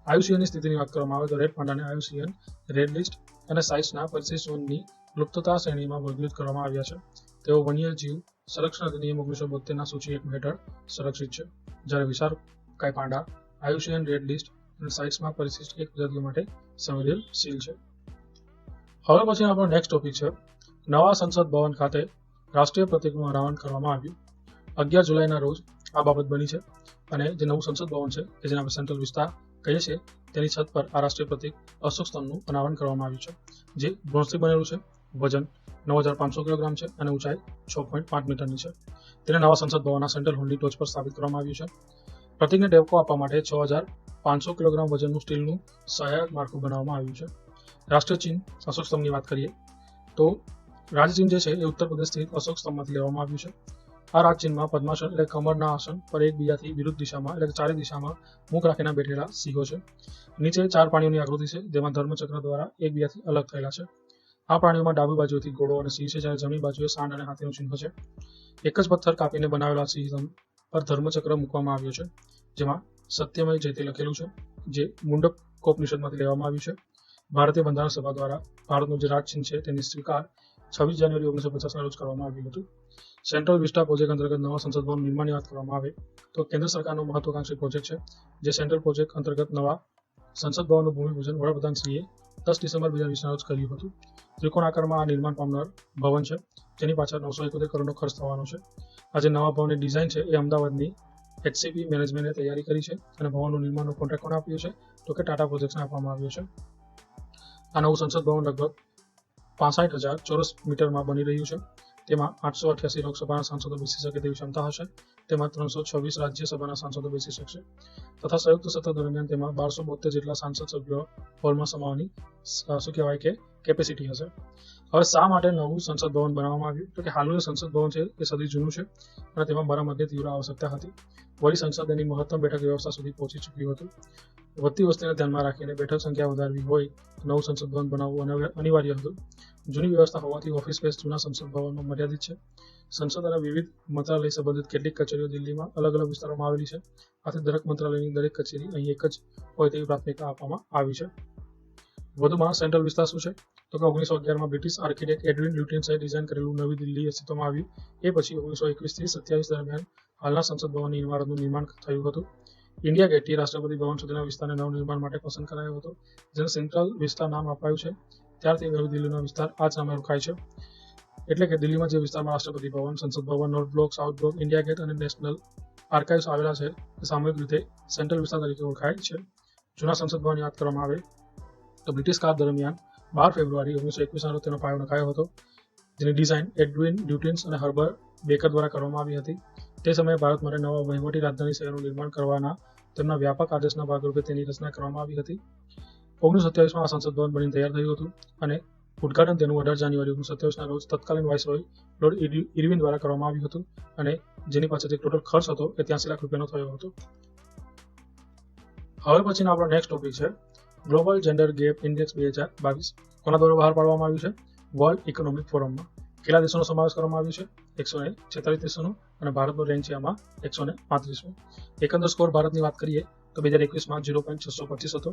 આયુસીએનની સ્થિતિની વાત કરવામાં આવે તો રેડ પાંડાને આયુસીએન રેડ લિસ્ટ અને સાઇટ્સના પરિશિષ્ટ વનની લુપ્તતા શ્રેણીમાં વર્ગીકૃત કરવામાં આવ્યા છે. તેઓ વન્યજીવ સંરક્ષણ અધિનિયમ 1972ના સૂચિ 1 હેઠળ સંરક્ષિત છે, જ્યારે વિશાળકાય પાંડા આયુસીએન રેડ લિસ્ટ અને સાઇટ્સમાં પરિશિષ્ટ 1 પ્રજાતિઓ માટે સંવેદનશીલ છે. હવે પછી આપણો નેક્સ્ટ ટોપિક છે નવા સંસદ ભવન ખાતે રાષ્ટ્રીય પ્રતીકનું અનાવરણ કરવામાં આવ્યું. 11 જુલાઈના રોજ આ બાબત બની છે અને જે નવું સંસદ ભવન છે કે જેને આપણે સેન્ટ્રલ વિસ્તાર કહીએ છીએ તેની છત પર આ રાષ્ટ્રીય પ્રતીક અશોક સ્તંભનું અનાવરણ કરવામાં આવ્યું છે, જે બ્રોન્ઝથી બનેલું છે. વજન 9500 કિલોગ્રામ છે અને ઊંચાઈ 6.5 મીટરની છે. તેને નવા સંસદ ભવનના સેન્ટ્રલ હોલની ટોચ પર સ્થાપિત કરવામાં આવ્યું છે. પ્રતીકને ટેકો આપવા માટે 6500 કિલોગ્રામ વજનનું સ્ટીલનું સહાયક માળખું બનાવવામાં આવ્યું છે. રાષ્ટ્રીય ચિહ્ન અશોક સ્તંભની વાત કરીએ તો રાજચિહ્ન જે છે એ ઉત્તર પ્રદેશ સ્થિત અશોક સ્તંભમાંથી લેવામાં આવ્યું છે. આ રાજચિહ્નમાં પદ્માસન એટલે કમરના આસન પર એકબીજાથી વિરુદ્ધ દિશામાં એટલે કે ચારે દિશામાં મુખ રાખીને બેઠેલા સિંહો છે. નીચે 4 પ્રાણીઓની આકૃતિ છે જેમાં ધર્મચક્ર દ્વારા એકબીજાથી અલગ થયેલા છે. આ પ્રાણીઓમાં ડાબી બાજુએથી ઘોડો અને સિંહ છે, જ્યારે જમણી બાજુએ સાંડ અને હાથીનું ચિહ્ન છે. એક જ પથ્થર કાપીને બનાવેલા સિંહ પર ધર્મચક્ર મૂકવામાં આવ્યો છે, જેમાં સત્યમય જયતે લખેલું છે, જે મુંડકોપનિષદમાંથી લેવામાં આવ્યું છે. ભારતીય બંધારણ સભા દ્વારા ભારતનું જે રાજચિહ્ન છે તેની સ્વીકાર 26 જાન્યુઆરી 1950ના રોજ કરવામાં આવ્યું હતું. સેન્ટ્રલ વિસ્ટા પ્રોજેક્ટ અંતર્ગત નવા સંસદ ભવન નિર્માણની વાત કરવામાં આવે તો કેન્દ્ર સરકારનો મહત્વાકાંક્ષી પ્રોજેક્ટ છે. જે સેન્ટ્રલ પ્રોજેક્ટ અંતર્ગત નવા સંસદ ભવનનું ભૂમિપૂજન વડાપ્રધાનશ્રીએ 10 ડિસેમ્બર 2020ના રોજ કર્યું હતું. ત્રિકોણ આકારમાં આ નિર્માણ પામનાર ભવન છે, જેની પાછળ 971 કરોડનો ખર્ચ થવાનો છે. આ જે નવા ભવનની ડિઝાઇન છે એ અમદાવાદની એચસીપી મેનેજમેન્ટે તૈયારી કરી છે અને ભવનનું નિર્માણનો કોન્ટ્રાક્ટ કોણે આપ્યો છે તો કે ટાટા પ્રોજેક્ટ્સને આપવામાં આવ્યો છે. આ નવું સંસદ ભવન લગભગ 65,000 ચોરસ મીટરમાં બની રહ્યું છે. તેમાં 888 લોકસભાના સાંસદો બેસી શકે તેવી ક્ષમતા હશે. તેમાં 326 રાજ્યસભાના સાંસદો બેસી શકશે તથા સંયુક્ત સત્ર દરમિયાન તેમાં 1272 જેટલા સાંસદ સભ્યો હોલમાં સમાવવાની કેપેસિટી હશે. હવે શા માટે નવું સંસદ ભવન બનાવવામાં આવ્યું તો કે હાલનું સંસદ ભવન છે એ સદી જૂનું છે અને તેમાં મરામતની તીવ્ર આવશ્યકતા હતી. વળી સંસદ એની મહત્તમ બેઠક વ્યવસ્થા સુધી પહોંચી ચૂક્યું હતું. વધતી વસ્તીને ધ્યાનમાં રાખીને બેઠક સંખ્યા વધારવી હોય તો નવું સંસદ ભવન બનાવવું અનિવાર્ય હતું. જૂની વ્યવસ્થા હોવાથી ઓફિસ સ્પેસ જૂના સંસદ ભવનમાં મર્યાદિત છે. સંસદ અને વિવિધ મંત્રાલય સંબંધિત કેટલીક કચેરીઓ દિલ્હીમાં અલગ અલગ વિસ્તારોમાં આવેલી છે. આથી દરેક મંત્રાલયની દરેક કચેરી અહીં એક જ હોય તેવી પ્રાથમિકતા આપવામાં આવી છે. વધુમાં સેન્ટ્રલ વિસ્તાર શું છે તો કે 1911માં બ્રિટિશ આર્કિટેક્ટ એડવિન લ્યુટિન્સે ડિઝાઇન કરેલું નવી દિલ્હી અસ્તિત્વમાં આવ્યું. એ પછી 1921થી 27 દરમિયાન હાલના સંસદ ભવનની ઇમારતનું નિર્માણ થયું હતું. ઇન્ડિયા ગેટથી રાષ્ટ્રપતિ ભવન સુધીના વિસ્તારને નવનિર્માણ માટે પસંદ કરાયો હતો, જેને સેન્ટ્રલ વિસ્તાર નામ અપાયું છે. ત્યારથી નવી દિલ્હીનો વિસ્તાર આ જ નામે ઓળખાય છે. એટલે કે દિલ્હીમાં જે વિસ્તારમાં Rashtrapati Bhavan, Sansad Bhavan, North Block, South Block, India Gate અને નેશનલ આર્કાઇવ્સ આવેલા છે તે સામૂહિક રીતે સેન્ટ્રલ વિસ્તાર તરીકે ઓળખાય છે. જૂના સંસદ ભવનની વાત કરવામાં આવે તો બ્રિટિશ કાળ દરમિયાન 12 ફેબ્રુઆરી 1921ના રોજ તેનો પાયો નખાયો હતો, જેની ડિઝાઇન એડવિન લ્યુટિન્સ અને હર્બર બેકર દ્વારા કરવામાં આવી હતી. તે સમયે ભારત માટે નવા વહીવટી રાજધાની શહેરનું નિર્માણ કરવાના તેમના વ્યાપક આદેશના ભાગરૂપે તેની રચના કરવામાં આવી હતી. 1927માં આ સંસદ ભવન બની તૈયાર થયું હતું અને ઉદઘાટન તેનું 18 જાન્યુઆરી 1927ના રોજ તત્કાલીન વાઇસરોય લોર્ડ ઇરવિન દ્વારા કરવામાં આવ્યું હતું અને જેની પાછળ જે ટોટલ ખર્ચ હતો એ 83 લાખ રૂપિયાનો થયો હતો. હવે પછીનો આપણો નેક્સ્ટ ટોપિક છે ગ્લોબલ જેન્ડર ગેપ ઇન્ડેક્સ 2022 કોના દ્વારા બહાર પાડવામાં આવ્યું છે? વર્લ્ડ ઇકોનોમિક ફોરમમાં. કેટલા દેશોનો સમાવેશ કરવામાં આવ્યો છે? 146 દેશોનો, અને ભારતનો રેન્ક છે આમાં 135મો. એકંદર સ્કોર ભારતની વાત કરીએ તો 2021માં 0.625 હતો,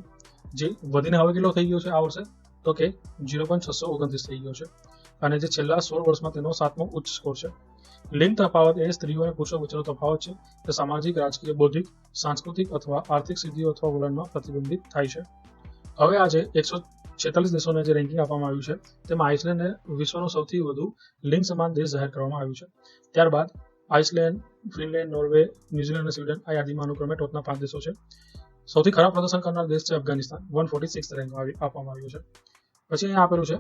જે વધીને હવે કેટલો થઈ ગયો છે આ વર્ષે? તો કે 0.629 થઈ ગયો છે, અને જે છેલ્લા 16 વર્ષમાં તેનો 7મો ઉચ્ચ સ્કોર છે. લિંગ તફાવત એ સ્ત્રીઓ અને પુરુષો વચ્ચેનો તફાવત છે, તે સામાજિક, રાજકીય, બૌદ્ધિક, સાંસ્કૃતિક અથવા આર્થિક સિદ્ધિઓ અથવા વલણમાં પ્રતિબિંબિત થાય છે. હવે આજે 146 દેશોને જે રેન્કિંગ આપવામાં આવ્યું છે, તેમાં આઇસલેન્ડને વિશ્વનો સૌથી વધુ લિંગ સમાન દેશ જાહેર કરવામાં આવ્યું છે. ત્યારબાદ આઇસલેન્ડ, ફિનલેન્ડ, નોર્વે, ન્યુઝીલેન્ડ અને સ્વીડન આ યાદીમાં અનુક્રમે ટોચના 5 દેશો છે. સૌથી ખરાબ પ્રદર્શન કરનાર દેશ છે અફઘાનિસ્તાન, 146 રેન્ક આપવામાં આવ્યું છે. પછી અહીંયા આપેલું છે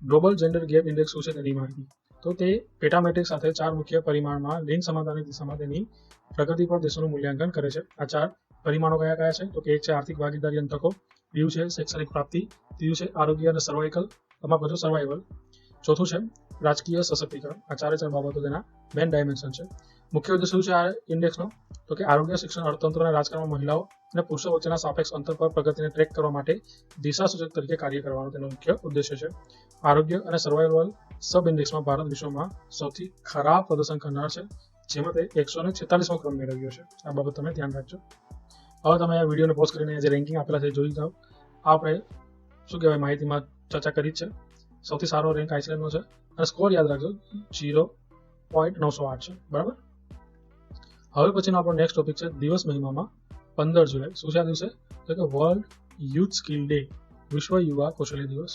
ગ્લોબલ જેન્ડર ગેપ ઇન્ડેક્સ શું છે તેની માહિતી. તો તે પેટા મેટ્રિક્સ સાથે 4 મુખ્ય પરિમાણમાં લિંગ સમાનતાની દિશામાં તેની પ્રગતિ પર દેશોનું મૂલ્યાંકન કરે છે. આ 4 પરિમાણો કયા કયા છે? તો કે એક છે આર્થિક ભાગીદારી અને તકો, બીજું છે શૈક્ષણિક પ્રાપ્તિ, ત્રીજું છે આરોગ્ય અને સર્વાઈવલ, ચોથું છે રાજકીય સશક્તિકરણ. આ 4 બાબતો તેના મેન ડાયમેન્શન છે. મુખ્ય ઉદ્દેશ શું છે આ ઇન્ડેક્સનો? તો કે આરોગ્ય, શિક્ષણ, અર્થતંત્ર અને રાજકારણમાં મહિલાઓ અને પુરુષો વચ્ચેના સાપેક્ષ અંતર પર પ્રગતિને ટ્રેક કરવા માટે દિશાસૂચક તરીકે કાર્ય કરવાનો તેનો મુખ્ય ઉદ્દેશ્ય છે. આરોગ્ય અને સર્વાઈવલ સબ ઇન્ડેક્સમાં ભારત વિશ્વમાં સૌથી ખરાબ પ્રદર્શન કરનાર છે, જેમાં તે 146મો ક્રમ મેળવ્યો છે. આ બાબત તમે ધ્યાન રાખજો. હવે તમે આ વિડીયોને પોઝ કરીને જે રેન્કિંગ આપેલા છે જોઈ જાઓ. આપણે શું કહેવાય માહિતીમાં ચર્ચા કરી છે. સૌથી સારો રેન્ક આઇસલેન્ડનો છે, અને સ્કોર યાદ રાખજો 0.908 છે. બરાબર. હવે પછીનો આપણો નેક્સ્ટ ટોપિક છે દિવસ મહિમામાં 15 જુલાઈ. શું છે આ દિવસે? તો કે વર્લ્ડ યુથ સ્કિલ ડે, વિશ્વ યુવા કૌશલ્ય દિવસ.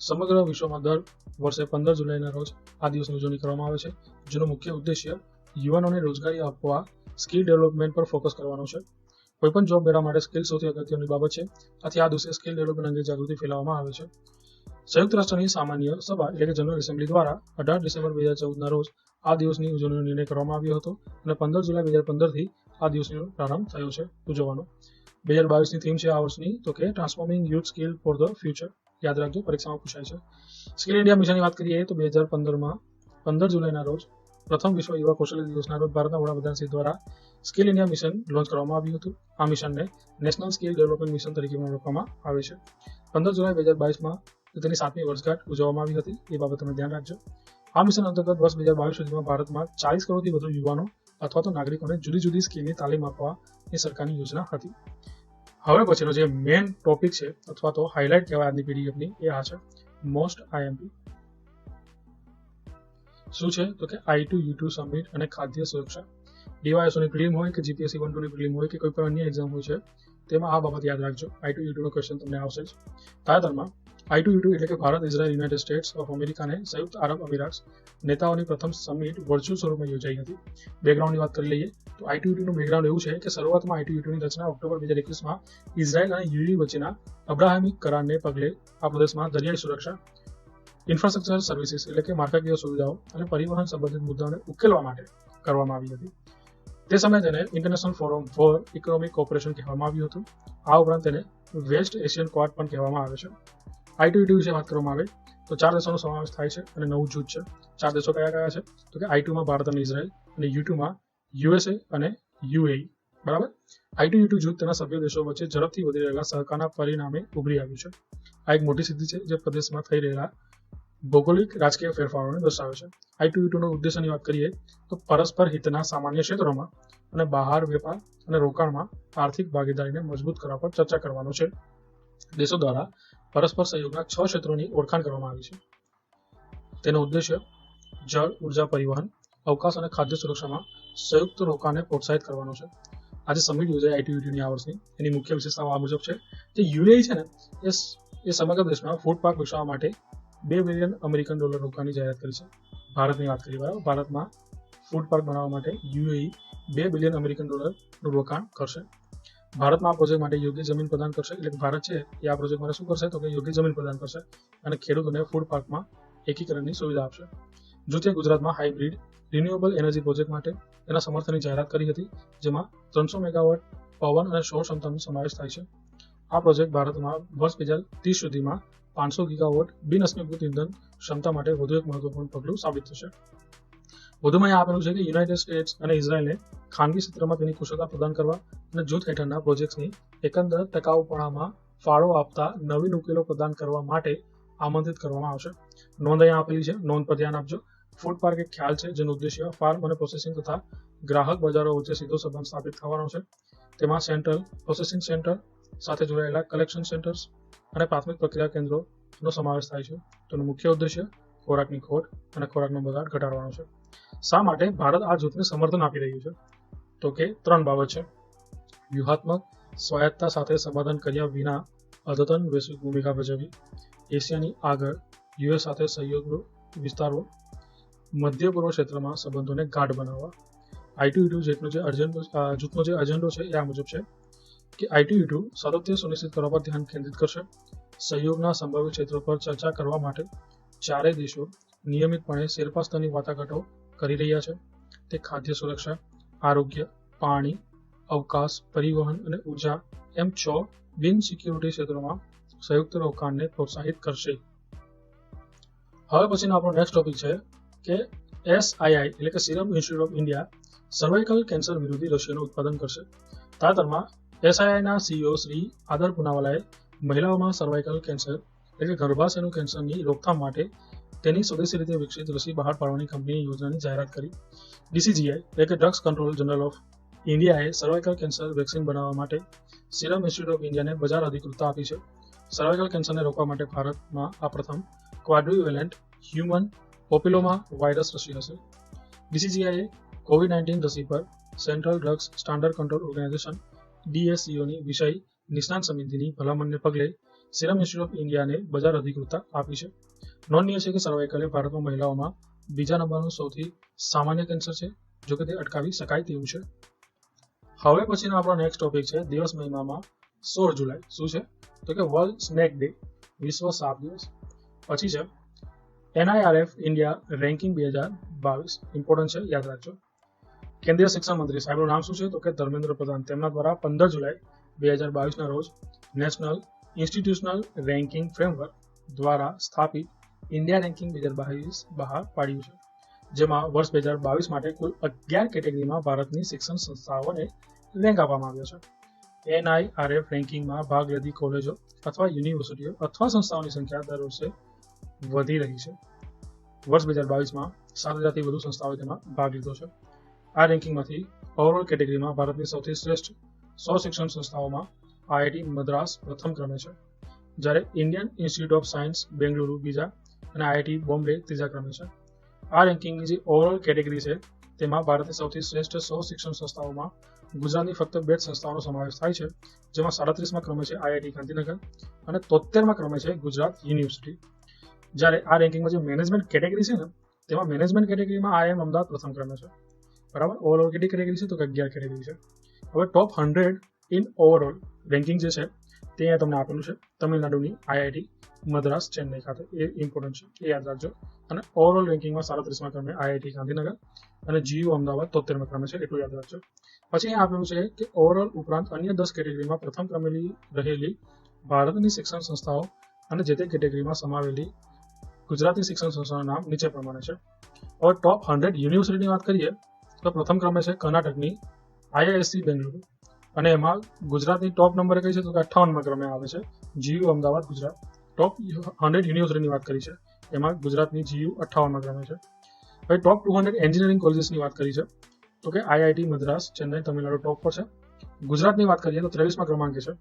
સમગ્ર વિશ્વમાં દર વર્ષે 15 જુલાઈના રોજ આ દિવસની ઉજવણી કરવામાં આવે છે, જેનો મુખ્ય ઉદ્દેશ્ય યુવાનોને રોજગારી આપવા સ્કિલ ડેવલપમેન્ટ પર ફોકસ કરવાનો છે. કોઈપણ જોબ મેળવવા માટે સ્કિલ સૌથી અગત્યની બાબત છે, આથી આ દિવસે સ્કિલ ડેવલપમેન્ટ અંગે જાગૃતિ ફેલાવવામાં આવે છે. સંયુક્ત રાષ્ટ્રની સામાન્ય સભા એટલે કે જનરલ એસેમ્બલી દ્વારા 18 ડિસેમ્બર 2014ના રોજ આ દિવસની ઉજવણીનો નિર્ણય કરવામાં આવ્યો હતો, અને 15 જુલાઈ 2015થી આ દિવસનો પ્રારંભ થયો છે ઉજવવાનો. 2022ની થીમ છે આ વર્ષની તો કે transforming youth skill for the future. યાદ રાખજો, પરીક્ષામાં પૂછાય છે. સ્કિલ ઇન્ડિયા મિશનની વાત કરીએ તો 2015માં 15 જુલાઈના રોજ પ્રથમ વિશ્વ યુવા કૌશલ્ય દિવસના રોજ ભારતના વડાપ્રધાન શ્રી દ્વારા સ્કિલ ઇન્ડિયા મિશન લોન્ચ કરવામાં આવ્યું હતું. આ મિશનને નેશનલ સ્કિલ ડેવલપમેન્ટ મિશન તરીકે ઓળખવામાં આવે છે. 15 જુલાઈ 2022માં તેની 7મી વર્ષગાંઠ ઉજવવામાં આવી હતી. એ બાબત તમે ધ્યાન રાખજો. આ મિશન અંતર્ગત વર્ષ 2022 સુધીમાં ભારતમાં 40 કરોડથી વધુ યુવાનો અથવા તો નાગરિકોને જુદી જુદી સ્કિલની તાલીમ આપવાની સરકારની યોજના હતી. હવે પછીનો જે મેન ટોપિક છે અથવા તો હાઇલાઇટ કહેવાય આજની પીડીએફની, એ આ છે મોસ્ટ આઈએમપી. શું છે? તો કે I2 U2 સમિટ અને ખાદ્ય સુરક્ષા. ડીવાયએસઓની પ્રિલિમ હોય કે જીપીએસસી 1-2ની પ્રિલિમ હોય કે કોઈ પણ અન્ય એક્ઝામ હોય છે, તેમાં આ બાબત યાદ રાખજો. I2 U2 નો ક્વેશ્ચન તમને આવશે જ. તાજેતરમાં I2 U2 એટલે કે Bharat, Israel, United states of America અને સંયુક્ત આરબ અમીરાત નેતાઓની પ્રથમ સમિટ વર્ચ્યુઅલ સ્વરૂપમાં યોજાઈ હતી. બેકગ્રાઉન્ડની વાત કરી લઈએ તો I2 U2 નું બેકગ્રાઉન્ડ એવું છે કે શરૂઆતમાં I2 U2 ની રચના ઓક્ટોબર 2021માં ઇઝરાયલ અને યુએઈ વચ્ચેના અબ્રાહમિક કરારને પગલે આ પ્રદેશમાં દરિયાઈ સુરક્ષા, ઇન્ફ્રાસ્ટ્રક્ચર સર્વિસીસ એટલે કે માળખાકીય સુવિધાઓ અને પરિવહન સંબંધિત મુદ્દાઓને ઉકેલવા માટે કરવામાં આવી હતી. તે સમયે તેને international forum four economic cooperation કહેવામાં આવ્યું હતું. આ ઉપરાંત તેને વેસ્ટ એશિયન ક્વાડ પણ કહેવામાં આવે છે. I2 U2 વિશે વાત કરવામાં આવે તો 4 દેશોનો સમાવેશ થાય છે અને 9 જૂથ છે. 4 દેશો કયા કયા છે? તો કે I2માં ભારત અને ઇઝરાયલ, અને U2માં USA અને UAE. બરાબર. I2 U2 જૂથ તેના સભ્ય દેશો વચ્ચે ઝડપથી વધી રહેલા સહકારના પરિણામે ઉભરી આવ્યું છે. આ એક મોટી સિદ્ધિ છે જે પ્રદેશમાં થઈ રહેલા ભૌગોલિક રાજકીય ફેરફારોને દર્શાવે છે. I2 U2 નો ઉદ્દેશ્યની વાત કરીએ તો પરસ્પર હિતના સામાન્ય ક્ષેત્રોમાં અને બહાર વેપાર અને રોકાણમાં આર્થિક ભાગીદારીને મજબૂત કરવા પર ચર્ચા કરવાનો છે. દેશો દ્વારા પરસ્પર સહયોગના 6 ક્ષેત્રોની ઓળખાણ કરવામાં આવી છે. તેનો ઉદ્દેશ્ય જળ, ઉર્જા, પરિવહન, અવકાશ અને ખાદ્ય સુરક્ષામાં સંયુક્ત રોકાણને પ્રોત્સાહિત કરવાનો છે. આજે સમિટ યોજાઈ I2 U2 ની આ વર્ષની, એની મુખ્ય વિશેષતાઓ આ મુજબ છે. જે UAE છે ને એ સમગ્ર દેશમાં ફૂડ પાર્ક વિકસાવવા માટે $2 બિલિયન રોકાણની જાહેરાત કરી છે. ભારતની વાત કરીએ, બરાબર. ભારતમાં ફૂડ પાર્ક બનાવવા માટે UAE $2 બિલિયન નું રોકાણ કરશે. ભારતમાં આ પ્રોજેક્ટ માટે યોગ્ય જમીન પ્રદાન કરશે. એટલે કે ભારત છે એ આ પ્રોજેક્ટ માટે શું કરશે? તો કે યોગ્ય જમીન પ્રદાન કરશે અને ખેડૂતોને ફૂડ પાર્કમાં એકીકરણની સુવિધા આપશે. જૂથે ગુજરાતમાં હાઇબ્રિડ રિન્યુએબલ એનર્જી પ્રોજેક્ટ માટે તેના સમર્થનની જાહેરાત કરી હતી, જેમાં 300 મેગાવોટ પવન અને સૌર ક્ષમતાનો સમાવેશ થાય છે. આ પ્રોજેક્ટ ભારતમાં વર્ષ 2030 સુધીમાં 500 ગીગાવોટ બિન અશ્મિભૂત ઇંધણ ક્ષમતા માટે વધુ એક મહત્વપૂર્ણ પગલું સાબિત થશે. વધુમાં અહીં આપેલું છે કે યુનાઇટેડ સ્ટેટ્સ અને ઇઝરાયલને ખાનગી ક્ષેત્રમાં તેની કુશળતા પ્રદાન કરવા અને જૂથ હેઠળના પ્રોજેક્ટ્સની એકંદર ટકાઉપણામાં ફાળો આપતા નવીન ઉકેલો પ્રદાન કરવા માટે આમંત્રિત કરવામાં આવશે. નોંધ અહીંયા આપેલી છે, નોંધ પર ધ્યાન આપજો. ફૂડ પાર્ક એક ખ્યાલ છે જેનો ઉદ્દેશ્ય ફાર્મ અને પ્રોસેસિંગ તથા ગ્રાહક બજારો વચ્ચે સીધો સંબંધ સ્થાપિત થવાનો છે. તેમાં સેન્ટ્રલ પ્રોસેસિંગ સેન્ટર સાથે જોડાયેલા કલેક્શન સેન્ટર્સ અને પ્રાથમિક પ્રક્રિયા કેન્દ્રોનો સમાવેશ થાય છે. તેનો મુખ્ય ઉદ્દેશ્ય ખોરાકની ખોટ અને ખોરાકનો બગાડ ઘટાડવાનો છે. શા માટે ભારત આ જૂથને સમર્થન આપી રહ્યું છે? તો કે 3 બાબત છે. વ્યૂહાત્મક સ્વાયત્તતા સાથે સમાધાન કર્યા વિના અદ્યતન વૈશ્વિક ભૂમિકા ભજવવી, એશિયાની આગળ યુએસ સાથે સહયોગ વિસ્તારવો, મધ્ય પૂર્વ ક્ષેત્રમાં સંબંધોને ગાઢ બનાવવા. I2E2 જૂથનો જે એજન્ડો છે એ આ મુજબ છે કે I2E2 સાતત્ય સુનિશ્ચિત કરવા પર ધ્યાન કેન્દ્રિત કરશે. સહયોગના સંભવિત ક્ષેત્રો પર ચર્ચા કરવા માટે ચારેય દેશો નિયમિતપણે શેરપા સ્તરની વાટાઘાટો કરી રહ્યા છે. તે ખાદ્ય સુરક્ષા, આરોગ્ય, પાણી, અવકાશ, પરિવહન અને ઉર્જા એમ 6 બિન સિક્યુરિટી ક્ષેત્રોમાં સંયુક્ત રોકાણને પ્રોત્સાહિત કરશે. હવે પછીનો આપણો નેક્સ્ટ ટોપિક છે કે SII એટલે કે serum institute of India cervical cancer વિરોધી રસીઓનું ઉત્પાદન કરશે. તાજેતરમાં SIIના CEO શ્રી આદર પૂનાવાલાએ મહિલાઓમાં સર્વાઇકલ કેન્સર એટલે કે ગર્ભાશયનું કેન્સરની રોકથામ માટે તેની સ્વદેશી રીતે વિકસિત રસી બહાર પાડવાની કંપનીની યોજનાની જાહેરાત કરી. DCGI એટલે કે ડ્રગ્સ કંટ્રોલ જનરલ ઓફ ઇન્ડિયાએ સર્વાઇકલ કેન્સર વેક્સિન બનાવવા માટે સિરમ ઇન્સ્ટિટ્યૂટ ઓફ ઇન્ડિયાને બજાર અધિકૃતતા આપી છે. સર્વાઇકલ કેન્સરને રોકવા માટે ભારતમાં આ પ્રથમ ક્વાડ્રિવેલેન્ટ હ્યુમન પોપિલોમા વાયરસ રસી હશે. DCGIએ COVID-19 રસી પર Central Drugs Standard Control Organisation DSCOની વિષય નિષ્ણાત સમિતિની ભલામણને પગલે સિરમ ઇન્સ્ટિટ્યૂટ ઓફ ઇન્ડિયાને બજાર અધિકૃતતા આપી છે. નોંધનીય છે કે સર્વાઇકલ એ ભારતમાં મહિલાઓમાં બીજા નંબરનું સૌથી સામાન્ય કેન્સર છે, જોકે તે અટકાવી શકાય તેવું છે. હવે પછીનો આપણો નેક્સ્ટ ટોપિક છે દિવસ મહિનામાં 16 જુલાઈ શું છે તો કે વર્લ્ડ સ્નેક ડે, વિશ્વ સાપ દિવસ. પછી છે NIRF ઇન્ડિયા રેન્કિંગ 2022 ઇમ્પોર્ટન્ટ છે, યાદ રાખજો. કેન્દ્રીય શિક્ષણ મંત્રી સાહેબનું નામ શું છે તો કે ધર્મેન્દ્ર પ્રધાન. તેમના દ્વારા 15 જુલાઈ 2022ના રોજ નેશનલ ઇન્સ્ટિટ્યુશનલ રેન્કિંગ ફ્રેમવર્ક દ્વારા સ્થાપિત ઇન્ડિયા રેન્કિંગ 2022 બહાર પાડ્યું છે, જેમાં વર્ષ 2022 માટે કુલ 11 કેટેગરીમાં ભારતની શિક્ષણ સંસ્થાઓને રેન્ક આપવામાં આવ્યો છે. NIRF રેન્કિંગમાં ભાગ લેતી કોલેજો અથવા યુનિવર્સિટીઓ અથવા સંસ્થાઓની સંખ્યા દર વર્ષે વધી રહી છે. વર્ષ 2022માં 7,000થી વધુ સંસ્થાઓએ તેમાં ભાગ લીધો છે. આ રેન્કિંગમાંથી ઓવરઓલ કેટેગરીમાં ભારતની સૌથી શ્રેષ્ઠ 100 શિક્ષણ સંસ્થાઓમાં IIT મદ્રાસ પ્રથમ ક્રમે છે, જ્યારે Indian Institute of science Bengaluru બીજા અને IIT બોમ્બે ત્રીજા ક્રમે છે. આ રેન્કિંગની જે ઓવરઓલ કેટેગરી છે તેમાં ભારતની સૌથી શ્રેષ્ઠ 100 શિક્ષણ સંસ્થાઓમાં ગુજરાતની ફક્ત 2 સંસ્થાઓનો સમાવેશ થાય છે, જેમાં 37મા ક્રમે છે IIT ગાંધીનગર અને 73મા ક્રમે છે ગુજરાત યુનિવર્સિટી. જ્યારે આ રેન્કિંગમાં જે મેનેજમેન્ટ કેટેગરી છે ને તેમાં મેનેજમેન્ટ કેટેગરીમાં IIM અમદાવાદ પ્રથમ ક્રમે છે. બરાબર, ઓવરઓલ કેટલી કેટેગરી છે તો 11 કેટેગરી છે. હવે ટોપ 100 ઇન ઓવરઓલ રેન્કિંગ જે છે તે અહીંયા તમને આપેલું છે. તમિલનાડુની IIT મદ્રાસ ચેન્નઈ ખાતે, એ ઇમ્પોર્ટન્ટ છે, એ યાદ રાખજો. અને ઓવરઓલ રેન્કિંગમાં 37મા ક્રમે IIT ગાંધીનગર અને GU અમદાવાદ 73મા ક્રમે છે, એટલું યાદ રાખજો. પછી અહીંયા આપેલું છે કે ઓવરઓલ ઉપરાંત અન્ય 10 કેટેગરીમાં પ્રથમ ક્રમે રહેલી ભારતની શિક્ષણ સંસ્થાઓ અને જે તે કેટેગરીમાં સમાવેલી ગુજરાતની શિક્ષણ સંસ્થાઓના નામ નીચે પ્રમાણે છે. હવે ટોપ 100 યુનિવર્સિટીની વાત કરીએ તો પ્રથમ ક્રમે છે કર્ણાટકની IISc બેંગલુરુ અને એમાં ગુજરાતની ટોપ નંબરે કઈ છે તો 58મા ક્રમે આવે છે GU અમદાવાદ ગુજરાત. ટોપ 100 યુનિવર્સિટીની વાત કરી છે એમાં ગુજરાતની GU 58મા ક્રમે છે. હવે ટોપ 200 એન્જિનિયરિંગ કોલેજીસની વાત કરી છે તો કે IIT મદ્રાસ ચેન્નઈ તમિલનાડુ ટોપ પર છે. ગુજરાતની વાત કરીએ તો 23મા ક્રમાંકે છે.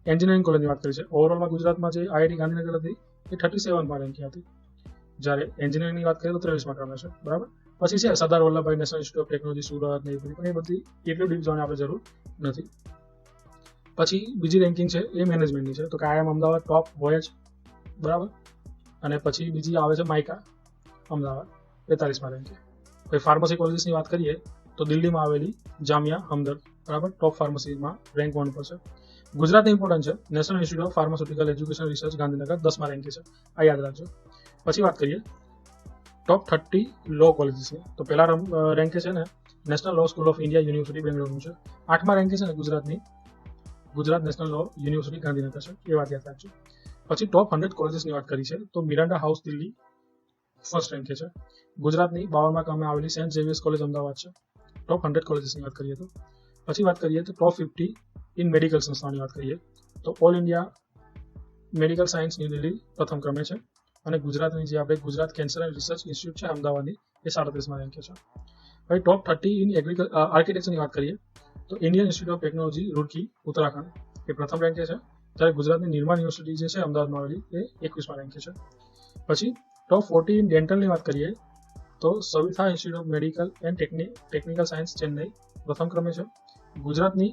એન્જિનિયરિંગ કોલેજની વાત કરી છે, ઓવરઓલમાં ગુજરાતમાં જે IIT ગાંધીનગર હતી એ 37મા રેન્કિંગ હતી, જ્યારે એન્જિનિયરિંગની વાત કરીએ તો 23મા ક્રમે છે. બરાબર, પછી છે Sardar Vallabhbhai national Institute of technology Surat ને એ બધી એટલું ડીપ જવાની આપણે જરૂર નથી. પછી બીજી રેન્કિંગ છે એ મેનેજમેન્ટની છે તો કે IIM અમદાવાદ ટોપ હોય જ. બરાબર, અને પછી બીજી આવે છે માઇકા અમદાવાદ 45મા રેન્કિંગ. પછી ફાર્મસી કોલેજીસની વાત કરીએ તો દિલ્હીમાં આવેલી જામિયા હમદર્દ બરાબર ટોપ ફાર્મસીમાં રેન્ક 1 પર છે. ગુજરાતની ઇમ્પોર્ટન્ટ છે National Institute of Pharmaceutical Education Research Gandhinagar 10મા રેન્કિંગ છે, આ યાદ રાખજો. પછી વાત કરીએ ટોપ 30 લો કોલેજીસની તો પહેલા રેન્કે છે ને national law school of India university Bengaluru છે. 8મા રેન્કે છે ને Gujarat national law university Gandhinagar છે, એ વાત યાદ રાખજો. પછી ટોપ 100 કોલેજીસની વાત કરી છે તો મિરાન્ડા હાઉસ દિલ્હી, ફર્સ્ટ રેન્કે છે. ગુજરાતની 52મા ક્રમે આવેલી સેન્ટ ઝેવિયર્સ કોલેજ અમદાવાદ છે. ટોપ 100 કોલેજીસની વાત કરીએ તો પછી વાત કરીએ તો ટોપ 50 ઇન મેડિકલ સંસ્થાઓની વાત કરીએ તો all India medical science new Delhi પ્રથમ ક્રમે છે અને ગુજરાતની જે આપણે Gujarat cancer and research institute છે અમદાવાદની એ 37મા રેન્કે છે. હવે ટોપ 30 ઇન આર્કિટેક્ચરની વાત કરીએ તો Indian Institute of Technology Roorkee Uttarakhand એ પ્રથમ રેન્કે છે, જ્યારે ગુજરાતની નિર્માણ યુનિવર્સિટી જે છે અમદાવાદમાં આવેલી એ 21મા રેન્કે છે. પછી ટોપ 40 ઇન ડેન્ટલની વાત કરીએ તો Savita institute of medical and technical science Chennai પ્રથમ ક્રમે છે. ગુજરાતની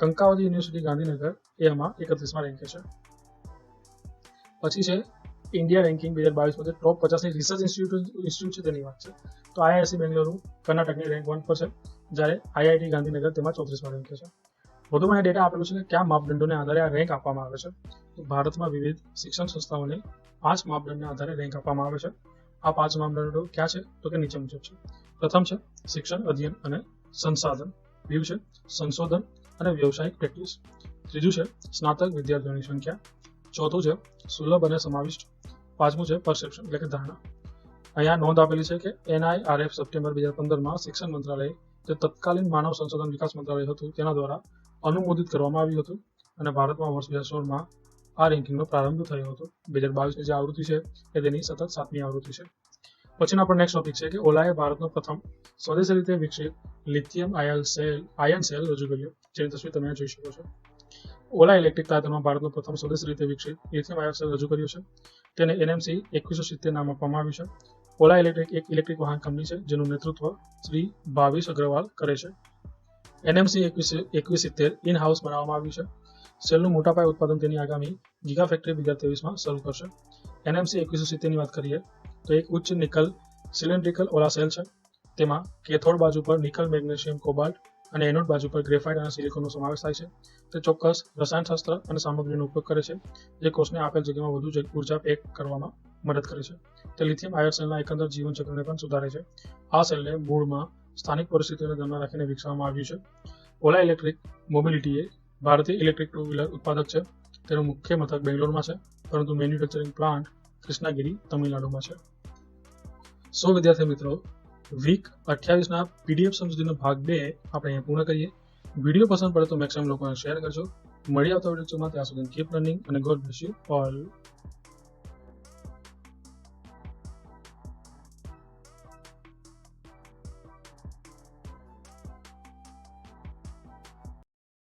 કંકાવતી યુનિવર્સિટી ગાંધીનગર એ આમાં 31મા રેન્કે છે. પછી છે ઇન્ડિયા રેન્કિંગ 2022 માં ટોપ 50ની રિસર્ચ ઇન્સ્ટિટ્યૂટ છે તેની વાત છે તો આઈઆઈએસસી બેંગ્લોર કર્ણાટકની રેન્ક 1 પર છે, જ્યારે આઈઆઈટી ગાંધીનગર તેમાં 34મા રેન્કે છે. વધુમાં ડેટા આપેલું છે કે કયા માપદંડોને આધારે આ રેન્ક આપવામાં આવે છે. તો ભારતમાં વિવિધ શિક્ષણ સંસ્થાઓને 5 માપદંડના આધારે રેન્ક આપવામાં આવે છે. આ 5 માપદંડો ક્યાં છે તો કે નીચે મુજબ છે. પ્રથમ છે શિક્ષણ, અધ્યયન અને સંસાધન. બીજું છે સંશોધન અને વ્યવસાયિક પ્રેક્ટિસ. ત્રીજું છે સ્નાતક વિદ્યાર્થીઓની સંખ્યા. ચોથું છે સુલભ અને સમાવિષ્ટ. પાંચમું છે પરસેપ્શન એટલે કે ધારણા. અહીંયા નોંધ આપેલી છે કે NIRF સપ્ટેમ્બર 2015માં શિક્ષણ મંત્રાલય જે તત્કાલીન માનવ સંશોધન વિકાસ મંત્રાલય હતું તેના દ્વારા અનુમોદિત કરવામાં આવ્યું હતું અને ભારતમાં વર્ષ 2016માં આ રેન્કિંગનો પ્રારંભ થયો હતો. 2022ની જે આવૃત્તિ છે એ તેની સતત 7મી આવૃત્તિ છે. પછીનો આપણો નેક્સ્ટ ટોપિક છે કે ઓલાએ ભારતનો પ્રથમ સ્વદેશી રીતે વિકસિત લિથિયમ આયન સેલ રજૂ કર્યો, જેની તસવીર તમે જોઈ શકો છો. ઓલા ઇલેક્ટ્રિક તાજેતરમાં ભારતનો પ્રથમ સ્વદેશી રીતે વિકસિત લિથિયમ આયન સેલ રજૂ કર્યો છે. તેને NMC 2170 નામ આપવામાં આવ્યું છે. ઓલા ઇલેક્ટ્રિક એક ઇલેક્ટ્રિક વાહન કંપની છે જેનું નેતૃત્વ શ્રી ભાવિશ અગ્રવાલ કરે છે. NMC 2170 ઇન હાઉસ બનાવવામાં આવ્યું છે. સેલનું મોટા પાયે ઉત્પાદન તેની આગામી ગીગા ફેક્ટરી 2023માં શરૂ કરશે. NMC 2170ની વાત કરીએ તો એક ઉચ્ચ નિકલ સિલિન્ડ્રિકલ ઓલા સેલ છે. તેમાં કેથોડ બાજુ પર નિકલ, મેગ્નેશિયમ, કોબાલ્ટ અને એનોડ બાજુ પર ગ્રેફાઇટ અને સિલિકોનનો સમાવેશ થાય છે. તે ચોક્કસ રસાયણશાસ્ત્ર અને સામગ્રીનો ઉપયોગ કરે છે જે કોષને આપેલ જગ્યામાં વધુ ઉર્જા પેક કરવામાં મદદ કરે છે. તે લિથિયમ આયન સેલના એકંદર જીવન ચક્રને પણ સુધારે છે. આ સેલને મૂળમાં સ્થાનિક પરિસ્થિતિઓને ધ્યાનમાં રાખીને વિકસાવવામાં આવ્યું છે. ઓલા ઇલેક્ટ્રિક મોબિલિટી એ ભારતીય ઇલેક્ટ્રિક ટુ વ્હીલર ઉત્પાદક છે. તેનું મુખ્ય મથક બેંગ્લોરમાં છે, પરંતુ મેન્યુફેક્ચરિંગ પ્લાન્ટ કૃષ્ણાગિરી, તમિલનાડુમાં છે. સો વિદ્યાર્થી મિત્રો, વીક 28ના PDF સમજૂતીનો ભાગ 2 આપણે અહીંયા પૂર્ણ કરીએ. વિડીયો પસંદ પડે તો મેક્સિમમ લોકોને શેર કરજો. મળી આવતા વિડીયોમાં ત્યાં સુધી કીપ લર્નિંગ અને ગોડ બ્લેસ યુ ઓલ.